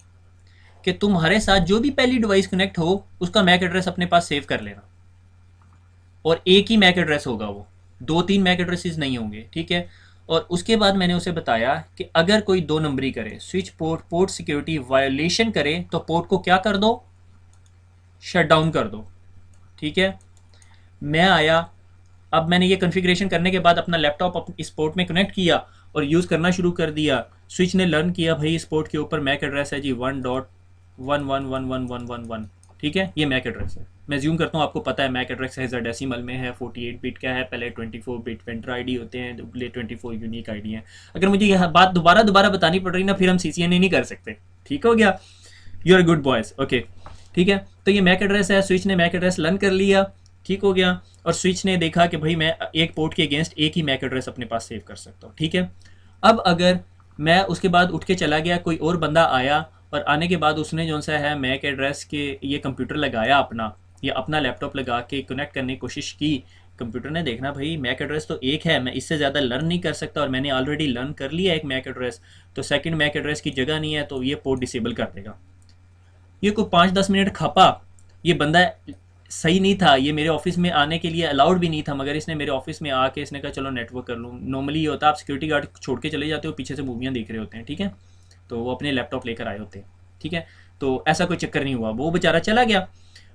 कि तुम्हारे साथ जो भी पहली डिवाइस कनेक्ट हो उसका मैक एड्रेस अपने पास सेव कर लेना, और एक ही मैक एड्रेस होगा, वो 2-3 मैक एड्रेसेस नहीं होंगे, ठीक है। और उसके बाद मैंने उसे बताया कि अगर कोई 2 नंबरी करे, switch port port security violation करे, तो पोर्ट को क्या कर दो, शट डाउन कर दो, ठीक है। मैं आया, अब मैंने ये कॉन्फ़िगरेशन करने के बाद अपना लैपटॉप इस पोर्ट में कनेक्ट किया और यूज़ करना शुरू कर दिया। स्विच ने लर्न किया भाई इस पोर्ट के ऊपर मैक एड्रेस है जी 1.1111111, ठीक है, ये मैक एड्रेस है। मैं ज्यूम करता हूँ आपको पता है मैक एड्रेस हेक्साडेसिमल में है, 48 बिट का है, पहले 24 बिट वेंडर आईडी होते हैं, अगले 24 यूनिक आईडी हैं। अगर मुझे यह बात दोबारा बतानी पड़ रही ना फिर हम CCNA नहीं कर सकते, ठीक हो गया। You are good boys, okay, ठीक है। तो ये मैक एड्रेस है, स्विच ने मैक एड्रेस लर्न कर लिया, ठीक हो गया। और स्विच ने देखा कि भाई मैं एक पोर्ट के अगेंस्ट एक ही मैक एड्रेस अपने पास सेव कर सकता हूँ, ठीक है। अब अगर मैं उसके बाद उठ के चला गया, कोई और बंदा आया और आने के बाद उसने जो सा है मैक एड्रेस के ये कंप्यूटर लगाया अपना, या अपना लैपटॉप लगा के कनेक्ट करने की कोशिश की, कंप्यूटर ने देखना भाई मैक एड्रेस तो एक है, मैं इससे ज़्यादा लर्न नहीं कर सकता और मैंने ऑलरेडी लर्न कर लिया एक मैक एड्रेस, तो सेकंड मैक एड्रेस की जगह नहीं है, तो ये पोर्ट डिसेबल कर देगा। ये कोई 5-10 मिनट खपा, ये बंदा सही नहीं था, ये मेरे ऑफिस में आने के लिए अलाउड भी नहीं था, मगर इसने मेरे ऑफिस में आके इसने कहा चलो नेटवर्क कर लूँ। नॉर्मली ये होता है आप सिक्योरिटी गार्ड छोड़ के चले जाते हो, पीछे से मूवियाँ देख रहे होते हैं, ठीक है, तो वो अपने लैपटॉप लेकर आए होते हैं, ठीक है। तो ऐसा कोई चक्कर नहीं हुआ, वो बेचारा चला गया।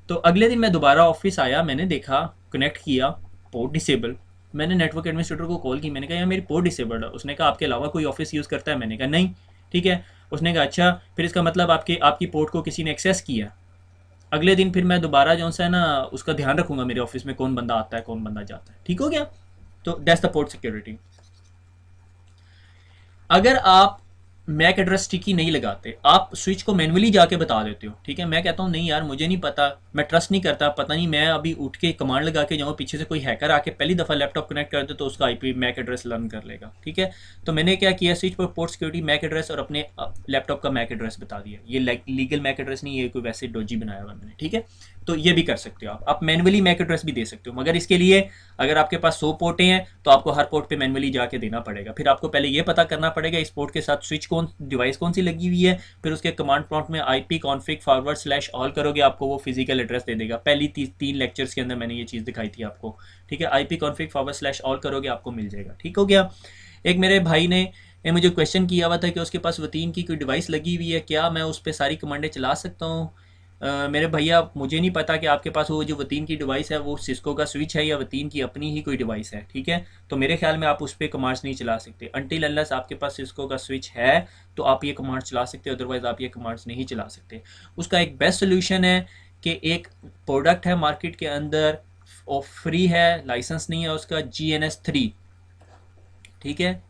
तो अगले दिन मैं दोबारा ऑफिस आया, मैंने देखा, कनेक्ट किया, पोर्ट डिसेबल। मैंने नेटवर्क एडमिनिस्ट्रेटर को कॉल की, मैंने कहा यार मेरी पोर्ट डिसेबल्ड है। उसने कहा आपके अलावा कोई ऑफिस यूज़ करता है? मैंने कहा नहीं। ठीक है, उसने कहा अच्छा, फिर इसका मतलब आपकी पोर्ट को किसी ने एक्सेस किया। अगले दिन फिर मैं दोबारा जो है ना उसका ध्यान रखूंगा मेरे ऑफिस में कौन बंदा आता है कौन बंदा जाता है। ठीक हो गया? तो दैट्स द पोर्ट सिक्योरिटी। अगर आप मैक एड्रेस स्टिकी नहीं लगाते, आप स्विच को मैनुअली जाके बता देते हो, ठीक है, मैं कहता हूँ नहीं यार मुझे नहीं पता, मैं ट्रस्ट नहीं करता, पता नहीं मैं अभी उठ के कमांड लगा के जाऊँ, पीछे से कोई हैकर आके पहली दफ़ा लैपटॉप कनेक्ट कर दे तो उसका आईपी मैक एड्रेस लर्न कर लेगा। ठीक है, तो मैंने क्या किया, स्विच पर पोर्ट सिक्योरिटी मैक एड्रेस और अपने लैपटॉप का मैक एड्रेस बता दिया। ये लीगल मैक एड्रेस नहीं है, कोई वैसे डोजी बनाया हुआ मैंने। ठीक है, तो ये भी कर सकते हो आप मैनुअली मैक एड्रेस भी दे सकते हो, मगर इसके लिए अगर आपके पास 100 पोर्टें हैं तो आपको हर पोर्ट पे मैनुअली जाके देना पड़ेगा। फिर आपको पहले ये पता करना पड़ेगा इस पोर्ट के साथ स्विच डिवाइस कौन सी लगी हुई है, फिर उसके कमांड प्रॉम्प्ट में IP config /all करोगे, आपको वो फिजिकल एड्रेस दे देगा। पहली 3 लेक्चर्स के अंदर मैंने ये चीज़ दिखाई थी आपको। ठीक है, IP config /all करोगे आपको मिल जाएगा। ठीक हो गया? एक मेरे भाई ने मुझे क्वेश्चन किया हुआ था कि उसके पास वतीन की कोई डिवाइस लगी हुई है, क्या मैं उस पर सारी कमांडें चला सकता हूँ? मेरे भैया मुझे नहीं पता कि आपके पास वो जो वतीन की डिवाइस है वो सिस्को का स्विच है या वतीन की अपनी ही कोई डिवाइस है। ठीक है, तो मेरे ख्याल में आप उस पर कमांड्स नहीं चला सकते अनटिल अनलेस आपके पास सिस्को का स्विच है, तो आप ये कमांड्स चला सकते हो, अदरवाइज आप ये कमांड्स नहीं चला सकते। उसका एक बेस्ट सोल्यूशन है कि एक प्रोडक्ट है मार्केट के अंदर और फ्री है, लाइसेंस नहीं है उसका, GNS3। ठीक है,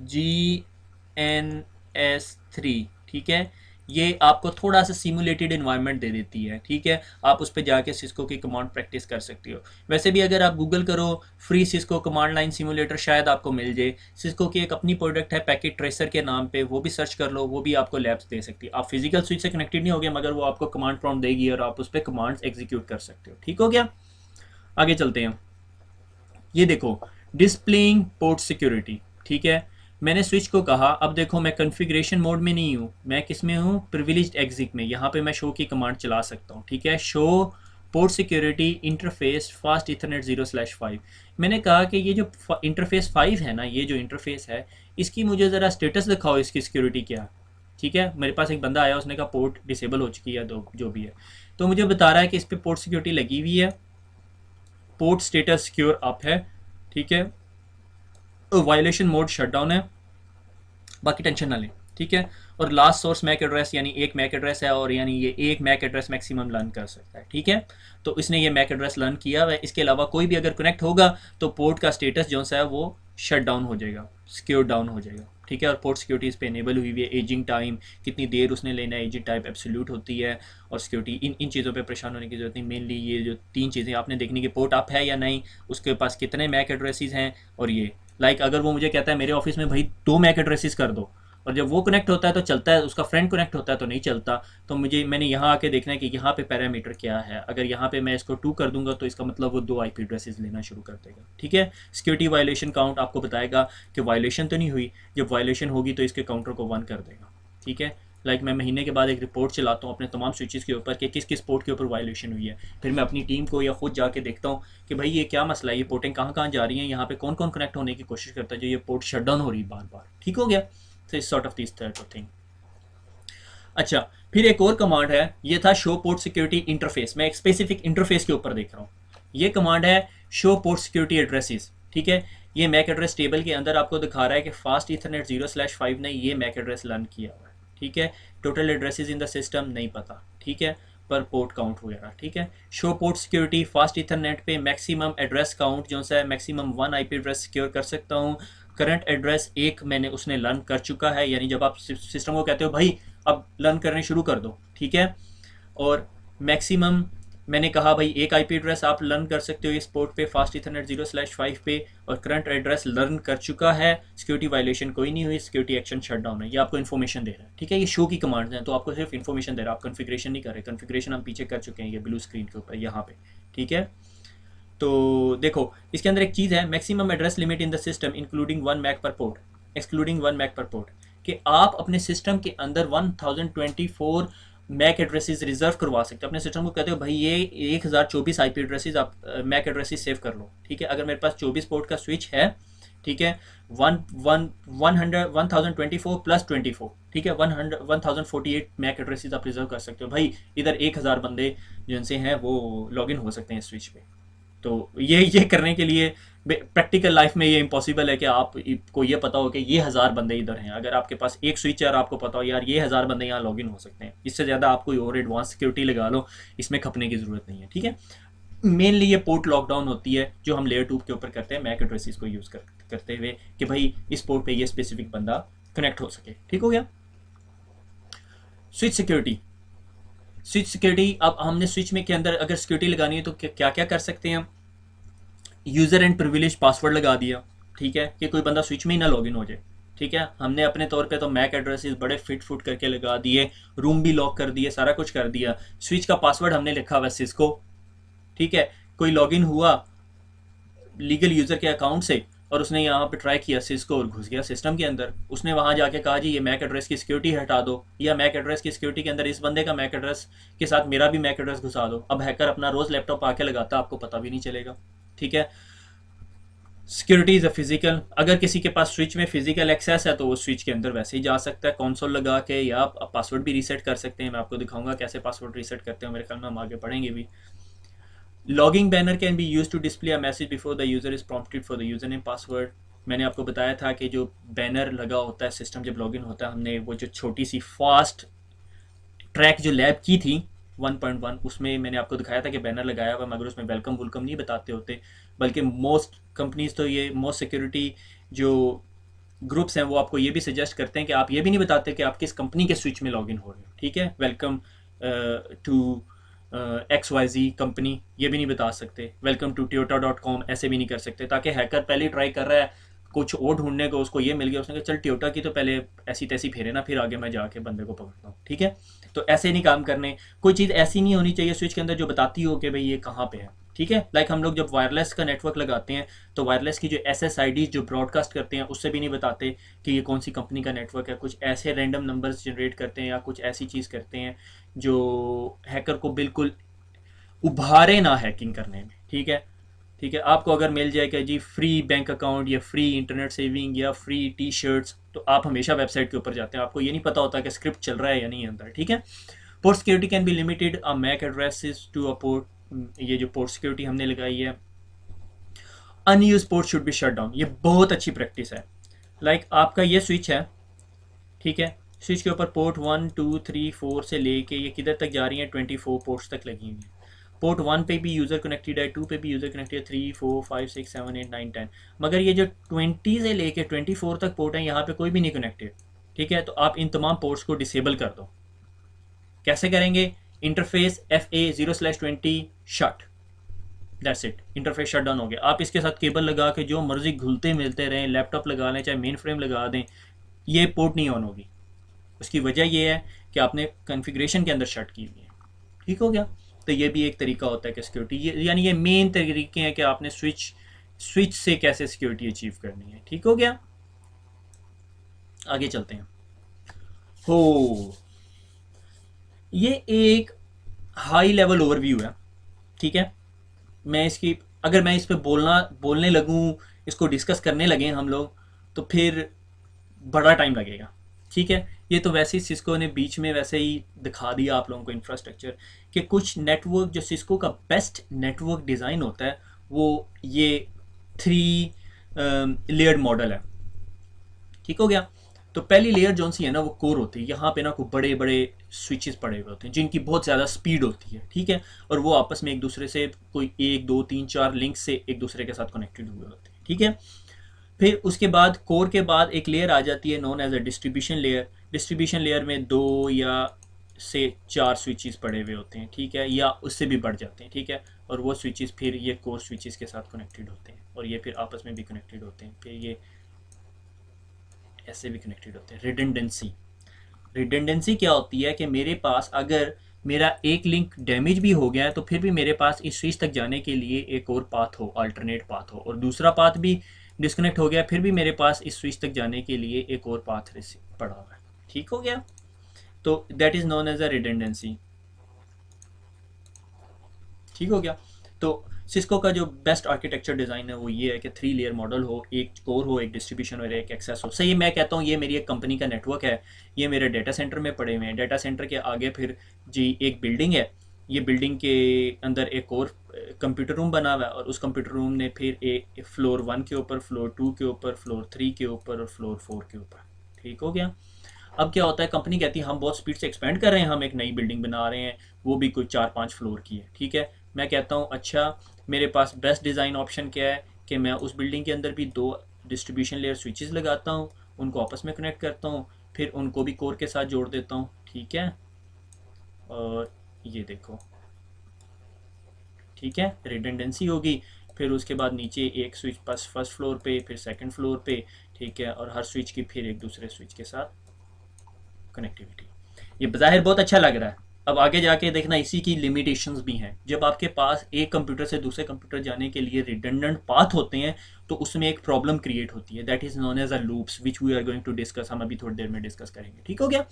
GNS3। ठीक है, ये आपको थोड़ा सा सिमुलेटेड इन्वायरमेंट दे देती है। ठीक है, आप उस पर जाके सिस्को की कमांड प्रैक्टिस कर सकते हो। वैसे भी अगर आप गूगल करो free Cisco command line simulator, शायद आपको मिल जाए। सिस्को की एक अपनी प्रोडक्ट है पैकेट ट्रेसर के नाम पे, वो भी सर्च कर लो, वो भी आपको लैब्स दे सकती है। आप फिजिकल स्विच से कनेक्टेड नहीं होगे, मगर वो आपको कमांड प्रॉम्प्ट देगी और आप उस पर कमांड्स एग्जीक्यूट कर सकते हो। ठीक हो गया? आगे चलते हैं। ये देखो डिस्प्लेइंग पोर्ट सिक्योरिटी। ठीक है, मैंने स्विच को कहा, अब देखो मैं कॉन्फ़िगरेशन मोड में नहीं हूँ, मैं किस में हूँ, प्रिविलेज्ड एग्जिट में। यहाँ पे मैं शो की कमांड चला सकता हूँ। ठीक है, show port security interface fast Ethernet 0/5। मैंने कहा कि ये जो इंटरफेस 5 है ना, ये जो इंटरफेस है इसकी मुझे ज़रा स्टेटस दिखाओ, इसकी सिक्योरिटी क्या। ठीक है, मेरे पास एक बंदा आया, उसने कहा पोर्ट डिसेबल हो चुकी है, जो भी है, तो मुझे बता रहा है कि इस पर पोर्ट सिक्योरिटी लगी हुई है, पोर्ट स्टेटस सिक्योर अप है। ठीक है, वायलेशन मोड शटडाउन है, बाकी टेंशन ना लें। ठीक है, और लास्ट सोर्स मैक एड्रेस यानी एक मैक एड्रेस है, और यानी ये एक मैक एड्रेस मैक्सिमम लर्न कर सकता है। ठीक है, तो इसने ये मैक एड्रेस लर्न किया हुआ है। इसके अलावा कोई भी अगर कनेक्ट होगा तो पोर्ट का स्टेटस जो है वो शट डाउन हो जाएगा, सिक्योर डाउन हो जाएगा। ठीक है, और पोर्ट सिक्योरिटी इस पर इनेबल हुई हुई है। एजिंग टाइम कितनी देर उसने लेना है, एजिंग टाइप एब्सोल्यूट होती है, और सिक्योरिटी इन चीज़ों पे परेशान होने की जरूरत नहीं। मेनली ये जो 3 चीज़ें आपने देखनी कि पोर्ट अप है या नहीं, उसके पास कितने मैक एड्रेसेस हैं, और ये अगर वो मुझे कहता है मेरे ऑफिस में भाई 2 मैक एड्रेसेस कर दो, और जब वो कनेक्ट होता है तो चलता है, उसका फ्रेंड कनेक्ट होता है तो नहीं चलता, तो मैंने यहाँ आके देखना है कि यहाँ पे पैरामीटर क्या है। अगर यहाँ पे मैं इसको 2 कर दूंगा तो इसका मतलब वो 2 IP एड्रेसेस लेना शुरू कर देगा। ठीक है, सिक्योरिटी वायलेशन काउंट आपको बताएगा कि वायलेशन तो नहीं हुई, जब वायलेशन होगी तो इसके काउंटर को 1 कर देगा। ठीक है, मैं महीने के बाद एक रिपोर्ट चलाता हूँ अपने तमाम स्विचेस के ऊपर कि किस किस पोर्ट के ऊपर वायलेशन हुई है। फिर मैं अपनी टीम को या खुद जाके देखता हूँ कि भाई ये क्या मसला है, ये पोर्टें कहाँ कहाँ जा रही हैं, यहाँ पे कौन कौन कनेक्ट होने की कोशिश करता है जो ये पोर्ट शट डाउन हो रही है बार बार। ठीक हो गया? तो इस sort of this type of thing. अच्छा, फिर एक और कमांड है, ये था शो पोर्ट सिक्योरिटी इंटरफेस। मैं एक स्पेसिफिक इंटरफेस के ऊपर देख रहा हूँ। ये कमांड है शो पोर्ट सिक्योरिटी एड्रेसेस। ठीक है, ये मैक एड्रेस टेबल के अंदर आपको दिखा रहा है कि फास्ट ईथरनेट 0/5 ने ये मैक एड्रेस लर्न किया हुआ है। ठीक है, total addresses in the system नहीं पता। ठीक है, पर पोर्ट काउंट वगैरह। ठीक है, show port security fast Ethernet पे मैक्सिमम एड्रेस काउंट जो है मैक्सिमम 1 IP एड्रेस सिक्योर कर सकता हूँ। करंट एड्रेस एक मैंने उसने लर्न कर चुका है, यानी जब आप सिस्टम को कहते हो भाई अब लर्न करने शुरू कर दो। ठीक है, और मैक्सिमम मैंने कहा भाई एक IP एड्रेस आप लर्न कर सकते हो इस पोर्ट पे फास्ट इथरनेट 0/5 पे, और करंट एड्रेस लर्न कर चुका है, सिक्योरिटी वायलेशन कोई नहीं हुई, सिक्योरिटी एक्शन शट डाउन है। ये आपको इन्फॉर्मेशन दे रहा है। ठीक है, ये शो की कमांड्स हैं, तो आपको सिर्फ इन्फॉर्मेशन दे रहा है, आप कॉन्फ़िगरेशन नहीं कर रहे। कॉन्फ़िगरेशन हम पीछे कर चुके हैं, ये ब्लू स्क्रीन के ऊपर यहाँ पे। ठीक है, तो देखो इसके अंदर एक चीज़ है, maximum address limit in the system including 1 MAC per port, excluding 1 MAC per port, कि आप अपने सिस्टम के अंदर 1024 मैक एड्रेसेस रिजर्व करवा सकते हो। अपने सिस्टम को कहते हो भाई ये 1024 IP एड्रेसेस आप मैक एड्रेसेस सेव कर लो। ठीक है, अगर मेरे पास 24 पोर्ट का स्विच है, ठीक है, 1024 प्लस 24, ठीक है, 1048 मैक एड्रेसेस आप रिजर्व कर सकते हो। भाई इधर 1000 बंदे जिनसे हैं वो लॉगिन हो सकते हैं स्विच पे। तो ये करने के लिए प्रैक्टिकल लाइफ में ये इम्पॉसिबल है कि आपको ये पता हो कि ये 1000 बंदे इधर हैं। अगर आपके पास एक स्विच है और आपको पता हो यार ये 1000 बंदे यहाँ लॉग इन हो सकते हैं, इससे ज़्यादा आप कोई और एडवांस सिक्योरिटी लगा लो, इसमें खपने की ज़रूरत नहीं है। ठीक है, मेनली ये पोर्ट लॉकडाउन होती है जो हम लेयर 2 के ऊपर करते हैं मैक एड्रेसेस को यूज़ करते हुए कि भाई इस पोर्ट पे ये स्पेसिफिक बंदा कनेक्ट हो सके। ठीक हो गया। स्विच सिक्योरिटी, स्विच सिक्योरिटी, अब हमने स्विच में के अंदर अगर सिक्योरिटी लगानी है तो क्या क्या कर सकते हैं हम। यूज़र एंड प्रिविलेज पासवर्ड लगा दिया, ठीक है, कि कोई बंदा स्विच में ही ना लॉगिन हो जाए। ठीक है, हमने अपने तौर पे तो मैक एड्रेसेस बड़े फिट फुट करके लगा दिए, रूम भी लॉक कर दिए, सारा कुछ कर दिया। स्विच का पासवर्ड हमने लिखा हुआ सिस्को। ठीक है, कोई लॉगिन हुआ लीगल यूज़र के अकाउंट से और उसने यहाँ पे ट्राई किया सिस्को और घुस गया सिस्टम के अंदर, उसने वहाँ जाके कहा जी ये मैक एड्रेस की सिक्योरिटी हटा दो, या मैक एड्रेस की सिक्योरिटी के अंदर इस बंदे का मैक एड्रेस के साथ मेरा भी मैक एड्रेस घुसा दो। अब हैकर अपना रोज़ लैपटॉप आके लगाता, आपको पता भी नहीं चलेगा। ठीक है, सिक्योरिटी इज़ अ फिजिकल, अगर किसी के पास स्विच में फिजिकल एक्सेस है तो वो स्विच के अंदर वैसे ही जा सकता है कंसोल लगा के, या आप पासवर्ड भी रीसेट कर सकते हैं। मैं आपको दिखाऊंगा कैसे पासवर्ड रीसेट करते हैं, मेरे ख्याल में हम आगे पढ़ेंगे भी। Logging banner can be use to display a message before the user is prompted for the user name password. मैंने आपको बताया था कि जो बैनर लगा होता है सिस्टम जब लॉगिन होता है, हमने वो जो छोटी सी फास्ट ट्रैक जो लैब की थी 1.1, उसमें मैंने आपको दिखाया था कि बैनर लगाया हुआ, मगर उसमें वेलकम वुलकम नहीं बताते होते, बल्कि मोस्ट कंपनीज तो ये मोस्ट सिक्योरिटी जो ग्रुप्स हैं वो आपको ये भी सजेस्ट करते हैं कि आप ये भी नहीं बताते कि आप किस कंपनी के स्विच में लॉगिन हो रहे हो। ठीक है, वेलकम टू XYZ कंपनी ये भी नहीं बता सकते, वेलकम टू toyota.com ऐसे भी नहीं कर सकते, ताकि हैकर पहले ट्राई कर रहा है कुछ और ढूंढने को, उसको ये मिल गया, उसने कहा चल टोयोटा की तो पहले ऐसी तैसी फेरे ना, फिर आगे मैं जाके बंदे को पकड़ता हूँ। ठीक है, तो ऐसे नहीं काम करने, कोई चीज़ ऐसी नहीं होनी चाहिए स्विच के अंदर जो बताती हो कि भाई ये कहाँ पे है। ठीक है, लाइक हम लोग जब वायरलेस का नेटवर्क लगाते हैं तो वायरलेस की जो SSID जो ब्रॉडकास्ट करते हैं उससे भी नहीं बताते कि ये कौन सी कंपनी का नेटवर्क है, कुछ ऐसे रैंडम नंबर्स जनरेट करते हैं या कुछ ऐसी चीज़ करते हैं जो हैकर को बिल्कुल उभारे ना हैकिंग करने में। ठीक है, ठीक है, आपको अगर मिल जाए कि जी फ्री बैंक अकाउंट या फ्री इंटरनेट सेविंग या फ्री टी शर्ट्स, तो आप हमेशा वेबसाइट के ऊपर जाते हैं, आपको ये नहीं पता होता कि स्क्रिप्ट चल रहा है या नहीं अंदर। ठीक है, port security can be limited a MAC addresses to a port, ये जो पोर्ट सिक्योरिटी हमने लगाई है। Unused port should be shut down, ये बहुत अच्छी प्रैक्टिस है। लाइक आपका ये स्विच है, ठीक है, स्विच के ऊपर पोर्ट 1 2 3 4 से लेके ये किधर तक जा रही है, 24 पोर्ट्स तक लगी हुई हैं। पोर्ट 1 पे भी यूज़र कनेक्टेड है, 2 पे भी यूज़र कनेक्टेड है, 3 4 5 6 7 8 9 10, मगर ये जो 20 से लेके 24 तक पोर्ट है यहाँ पे कोई भी नहीं कनेक्टेड। ठीक है, तो आप इन तमाम पोर्ट्स को डिसेबल कर दो। कैसे करेंगे, interface FA0/20 shut, that's it, interface shut down हो गया। आप इसके साथ केबल लगा के जो मर्जी घुलते मिलते रहें, लैपटॉप लगा लें, चाहे मेन फ्रेम लगा दें, ये पोर्ट नहीं ऑन होगी। उसकी वजह यह है कि आपने कॉन्फ़िगरेशन के अंदर शट की हुई है। ठीक हो गया, तो ये भी एक तरीका होता है कि सिक्योरिटी, यानी ये मेन तरीके हैं कि आपने स्विच से कैसे सिक्योरिटी अचीव करनी है। ठीक हो गया, आगे चलते हैं। हो, ये एक हाई लेवल ओवरव्यू है। ठीक है, मैं इसकी, अगर मैं इस पर बोलने लगूँ, इसको डिस्कस करने लगे हम लोग, तो फिर बड़ा टाइम लगेगा। ठीक है, ये तो वैसे ही सिस्को ने बीच में वैसे ही दिखा दिया आप लोगों को इंफ्रास्ट्रक्चर कि कुछ नेटवर्क जो सिस्को का बेस्ट नेटवर्क डिज़ाइन होता है वो ये 3 लेयर्ड मॉडल है। ठीक हो गया, तो पहली लेयर जो सी है ना वो कोर होती है, यहाँ पे ना कोई बड़े बड़े स्विचेस पड़े हुए होते हैं जिनकी बहुत ज़्यादा स्पीड होती है। ठीक है, और वो आपस में एक दूसरे से कोई 1 2 3 4 लिंक से एक दूसरे के साथ कनेक्टेड हुए होते हैं। ठीक है, फिर उसके बाद कोर के बाद एक लेयर आ जाती है known as a distribution layer. Distribution layer में 2 या से 4 स्विचेस पड़े हुए होते हैं। ठीक है, या उससे भी बढ़ जाते हैं। ठीक है, और वो स्विचेस फिर ये कोर स्विचेस के साथ कनेक्टेड होते हैं और ये फिर आपस में भी कनेक्टेड होते हैं, फिर ये ऐसे भी कनेक्टेड होते हैं। रिडंडेंसी, रिडंडेंसी क्या होती है कि मेरे पास अगर मेरा एक लिंक डैमेज भी हो गया है तो फिर भी मेरे पास इस स्विच तक जाने के लिए एक और पाथ हो, अल्टरनेट पाथ हो, और दूसरा पाथ भी डिस्कनेक्ट हो गया फिर भी मेरे पास इस स्विच तक जाने के लिए एक और पाथ पड़ा हुआ है। ठीक हो गया, तो that is known as a redundancy. ठीक हो गया, तो सिस्को का जो बेस्ट आर्किटेक्चर डिज़ाइन है वो ये है कि 3 लेयर मॉडल हो, एक कोर हो, एक डिस्ट्रीब्यूशन और एक एक्सेस हो। सही, मैं कहता हूँ ये मेरी एक कंपनी का नेटवर्क है, ये मेरे डेटा सेंटर में पड़े हुए हैं, डेटा सेंटर के आगे फिर जी एक बिल्डिंग है, ये बिल्डिंग के अंदर एक और कंप्यूटर रूम बना हुआ है और उस कंप्यूटर रूम ने फिर एक फ्लोर 1 के ऊपर, फ्लोर 2 के ऊपर, फ्लोर 3 के ऊपर और फ्लोर 4 के ऊपर। ठीक हो गया। अब क्या होता है, कंपनी कहती है हम बहुत स्पीड से एक्सपेंड कर रहे हैं, हम एक नई बिल्डिंग बना रहे हैं, वो भी कोई 4-5 फ्लोर की है। ठीक है, मैं कहता हूँ अच्छा मेरे पास बेस्ट डिज़ाइन ऑप्शन क्या है कि मैं उस बिल्डिंग के अंदर भी 2 डिस्ट्रीब्यूशन लेयर स्विचेस लगाता हूँ, उनको आपस में कनेक्ट करता हूँ, फिर उनको भी कोर के साथ जोड़ देता हूँ। ठीक है, और ये देखो, ठीक है, रिडंडेंसी होगी। फिर उसके बाद नीचे एक स्विच पास फर्स्ट फ्लोर पे, फिर सेकंड फ्लोर पे। ठीक है, और हर स्विच की फिर एक दूसरे स्विच के साथ कनेक्टिविटी। ये बज़ाहिर बहुत अच्छा लग रहा है। अब आगे जाके देखना इसी की लिमिटेशंस भी हैं। जब आपके पास एक कंप्यूटर से दूसरे कंप्यूटर जाने के लिए रिडंडेंट पाथ होते हैं तो उसमें एक प्रॉब्लम क्रिएट होती है, that is known as a loops which we are going to discuss. हम अभी थोड़ी देर में डिस्कस करेंगे। ठीक हो गया।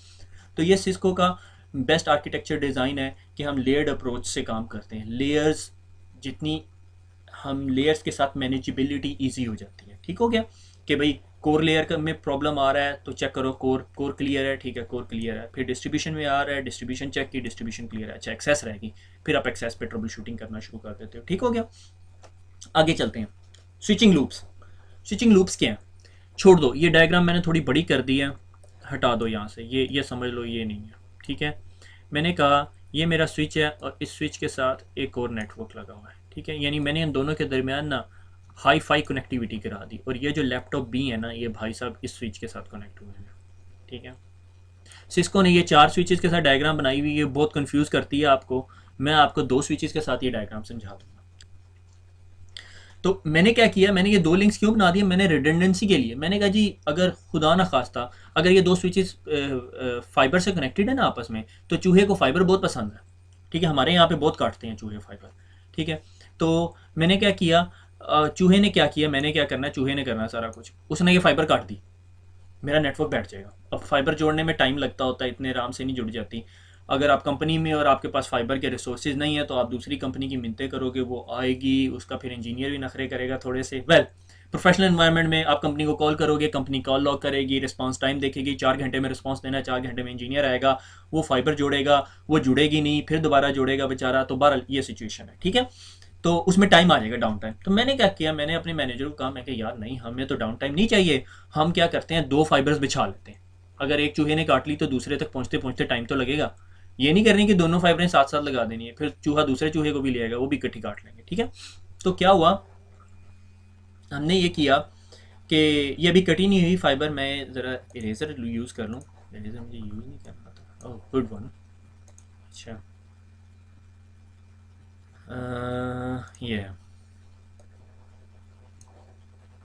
तो ये सिस्को का बेस्ट आर्किटेक्चर डिज़ाइन है कि हम लेयर्ड अप्रोच से काम करते हैं। लेयर्स जितनी हम लेयर्स के साथ मैनेजेबिलिटी ईजी हो जाती है। ठीक हो गया कि भाई कोर लेयर में प्रॉब्लम आ रहा है तो चेक करो कोर क्लियर है। ठीक है, कोर क्लियर है। फिर डिस्ट्रीब्यूशन में आ रहा है, डिस्ट्रीब्यूशन चेक की, डिस्ट्रीब्यूशन क्लियर है। अच्छा, एक्सेस रहेगी, फिर आप एक्सेस पे ट्रबल शूटिंग करना शुरू कर देते हो। ठीक हो गया। आगे चलते हैं। Switching loops. स्विचिंग लूप्स क्या है, छोड़ दो, ये डायग्राम मैंने थोड़ी बड़ी कर दी है, हटा दो यहाँ से, ये समझ लो ये नहीं है। ठीक है, मैंने कहा ये मेरा स्विच है और इस स्विच के साथ एक और नेटवर्क लगा हुआ है। ठीक है, यानी मैंने इन दोनों के दरमियान ना हाई फाई कनेक्टिविटी करा दी, और ये जो लैपटॉप बी है ना, ये भाई साहब इस स्विच के साथ कनेक्ट हुए हैं। ठीक है, सिस्को ने ये 4 स्विचेस के साथ डायग्राम बनाई हुई है, बहुत कंफ्यूज करती है आपको। मैं आपको 2 स्विचेस के साथ ये डायग्राम समझा दूंगा। तो मैंने क्या किया, मैंने ये 2 लिंक्स क्यों बना दिए, मैंने रिडंडेंसी के लिए। मैंने कहा जी अगर खुदा ना खास्ता अगर ये 2 स्विचेस फाइबर से कनेक्टेड है ना आपस में, तो चूहे को फाइबर बहुत पसंद है। ठीक है, हमारे यहाँ पे बहुत काटते हैं चूहे फाइबर। ठीक है, तो मैंने क्या किया, चूहे ने क्या किया, मैंने क्या करना है, चूहे ने करना सारा कुछ, उसने ये फाइबर काट दी, मेरा नेटवर्क बैठ जाएगा। अब फाइबर जोड़ने में टाइम लगता होता है, इतने आराम से नहीं जुड़ जाती। अगर आप कंपनी में और आपके पास फाइबर के रिसोर्सेज नहीं है तो आप दूसरी कंपनी की मिन्नतें करोगे, वो आएगी, उसका फिर इंजीनियर भी नखरे करेगा थोड़े से। प्रोफेशनल एनवायरनमेंट में आप कंपनी को कॉल करोगे, कंपनी कॉल लॉक करेगी, रिस्पांस टाइम देखेगी, 4 घंटे में रिस्पांस देना है, 4 घंटे में इंजीनियर आएगा, वो फाइबर जोड़ेगा, वो जुड़ेगी नहीं, फिर दोबारा जोड़ेगा बेचारा। तो बहरहाल ये सिचुएशन है। ठीक है, तो उसमें टाइम आ जाएगा, डाउन टाइम। तो मैंने क्या किया, मैंने अपने मैनेजर को कहा, मैं कि यार नहीं, हमें तो डाउन टाइम नहीं चाहिए, हम क्या करते हैं 2 फाइबर्स बिछा लेते हैं। अगर एक चूहे ने काट ली तो दूसरे तक पहुंचते पहुंचते टाइम तो लगेगा। ये नहीं करनी कि दोनों फाइबरें साथ साथ लगा देनी है, फिर चूहा दूसरे चूहे को भी ले आएगा, वो भी इकट्ठी काट लेंगे। ठीक है, तो क्या हुआ, हमने ये किया कि ये अभी कटी नहीं हुई फाइबर, मैं ज़रा इरेजर यूज़ कर लूँ। इरेजर मुझे यूज़ नहीं करना था। Oh good one. अच्छा, ये है।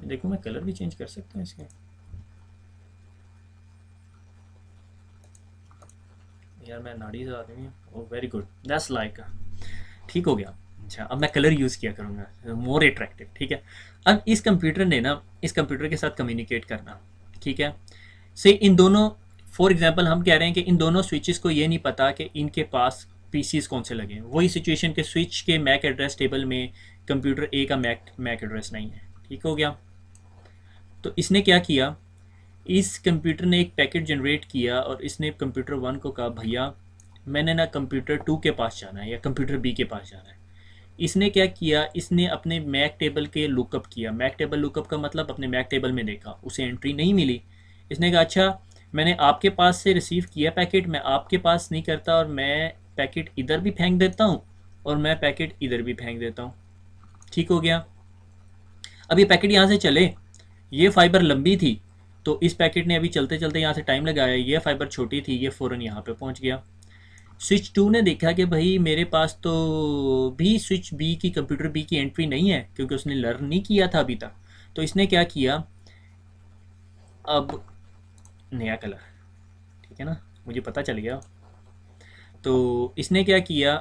देखो मैं कलर भी चेंज कर सकता हूँ इसके। यार मैं नाड़ी से आदमी हूँ। Oh very good, that's like. ठीक हो गया। अच्छा, अब मैं कलर यूज़ किया करूँगा, मोर अट्रैक्टिव। ठीक है, अब इस कंप्यूटर ने ना इस कंप्यूटर के साथ कम्युनिकेट करना। ठीक है, से इन दोनों, फॉर एग्जांपल हम कह रहे हैं कि इन दोनों स्विचेस को ये नहीं पता कि इनके पास पीसीज कौन से लगे हैं। वही सिचुएशन के स्विच के मैक एड्रेस टेबल में कंप्यूटर ए का मैक एड्रेस नहीं है। ठीक हो गया। तो इसने क्या किया, इस कंप्यूटर ने एक पैकेट जनरेट किया और इसने कंप्यूटर 1 को कहा भैया मैंने ना कंप्यूटर 2 के पास जाना है या कंप्यूटर बी के पास जाना है। इसने क्या किया, इसने अपने मैक टेबल के लुकअप किया। मैक टेबल लुकअप का मतलब अपने मैक टेबल में देखा, उसे एंट्री नहीं मिली। इसने कहा अच्छा मैंने आपके पास से रिसीव किया पैकेट, मैं आपके पास नहीं करता और मैं पैकेट इधर भी फेंक देता हूँ और मैं पैकेट इधर भी फेंक देता हूँ। ठीक हो गया। अब ये पैकेट यहाँ से चले, ये फाइबर लंबी थी तो इस पैकेट ने अभी चलते चलते यहाँ से टाइम लगाया, ये फाइबर छोटी थी, ये फ़ौरन यहाँ पे पहुँच गया। स्विच 2 ने देखा कि भाई मेरे पास तो भी स्विच बी की, कंप्यूटर बी की एंट्री नहीं है क्योंकि उसने लर्न नहीं किया था अभी तक। तो इसने क्या किया, अब नया कलर, ठीक है ना, मुझे पता चल गया। तो इसने क्या किया,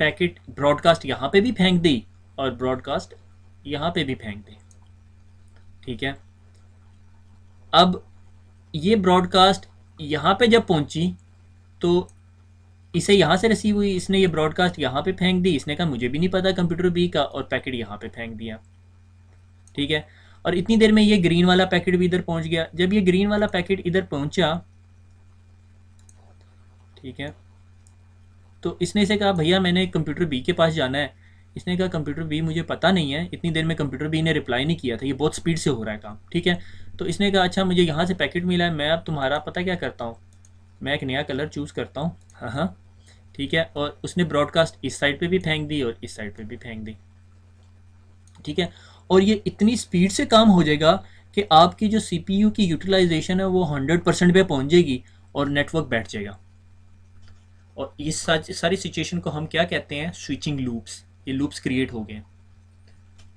पैकेट ब्रॉडकास्ट यहाँ पे भी फेंक दी और ब्रॉडकास्ट यहाँ पे भी फेंक दी। ठीक है, अब ये ब्रॉडकास्ट यहाँ पे जब पहुँची तो इसे यहाँ से रिसीव हुई, इसने ये ब्रॉडकास्ट यहाँ पे फेंक दी, इसने कहा मुझे भी नहीं पता कंप्यूटर बी का, और पैकेट यहाँ पे फेंक दिया। ठीक है, और इतनी देर में ये ग्रीन वाला पैकेट भी इधर पहुँच गया। जब ये ग्रीन वाला पैकेट इधर पहुँचा, ठीक है, तो इसने इसे कहा भैया मैंने कंप्यूटर बी के पास जाना है। इसने कहा कंप्यूटर बी मुझे पता नहीं है, इतनी देर में कंप्यूटर बी ने रिप्लाई नहीं किया था, ये बहुत स्पीड से हो रहा है काम, ठीक है। तो इसने कहा अच्छा मुझे यहाँ से पैकेट मिला है, मैं अब तुम्हारा पता क्या करता हूँ, मैं एक नया कलर चूज़ करता हूँ, हाँ हाँ ठीक है। और उसने ब्रॉडकास्ट इस साइड पे भी फेंक दी और इस साइड पे भी फेंक दी, ठीक है। और ये इतनी स्पीड से काम हो जाएगा कि आपकी जो सीपीयू की यूटिलाइजेशन है वो 100% पे पहुंच जाएगी और नेटवर्क बैठ जाएगा। और इस सारी सिचुएशन को हम क्या कहते हैं, स्विचिंग लूप्स। ये लूप्स क्रिएट हो गए,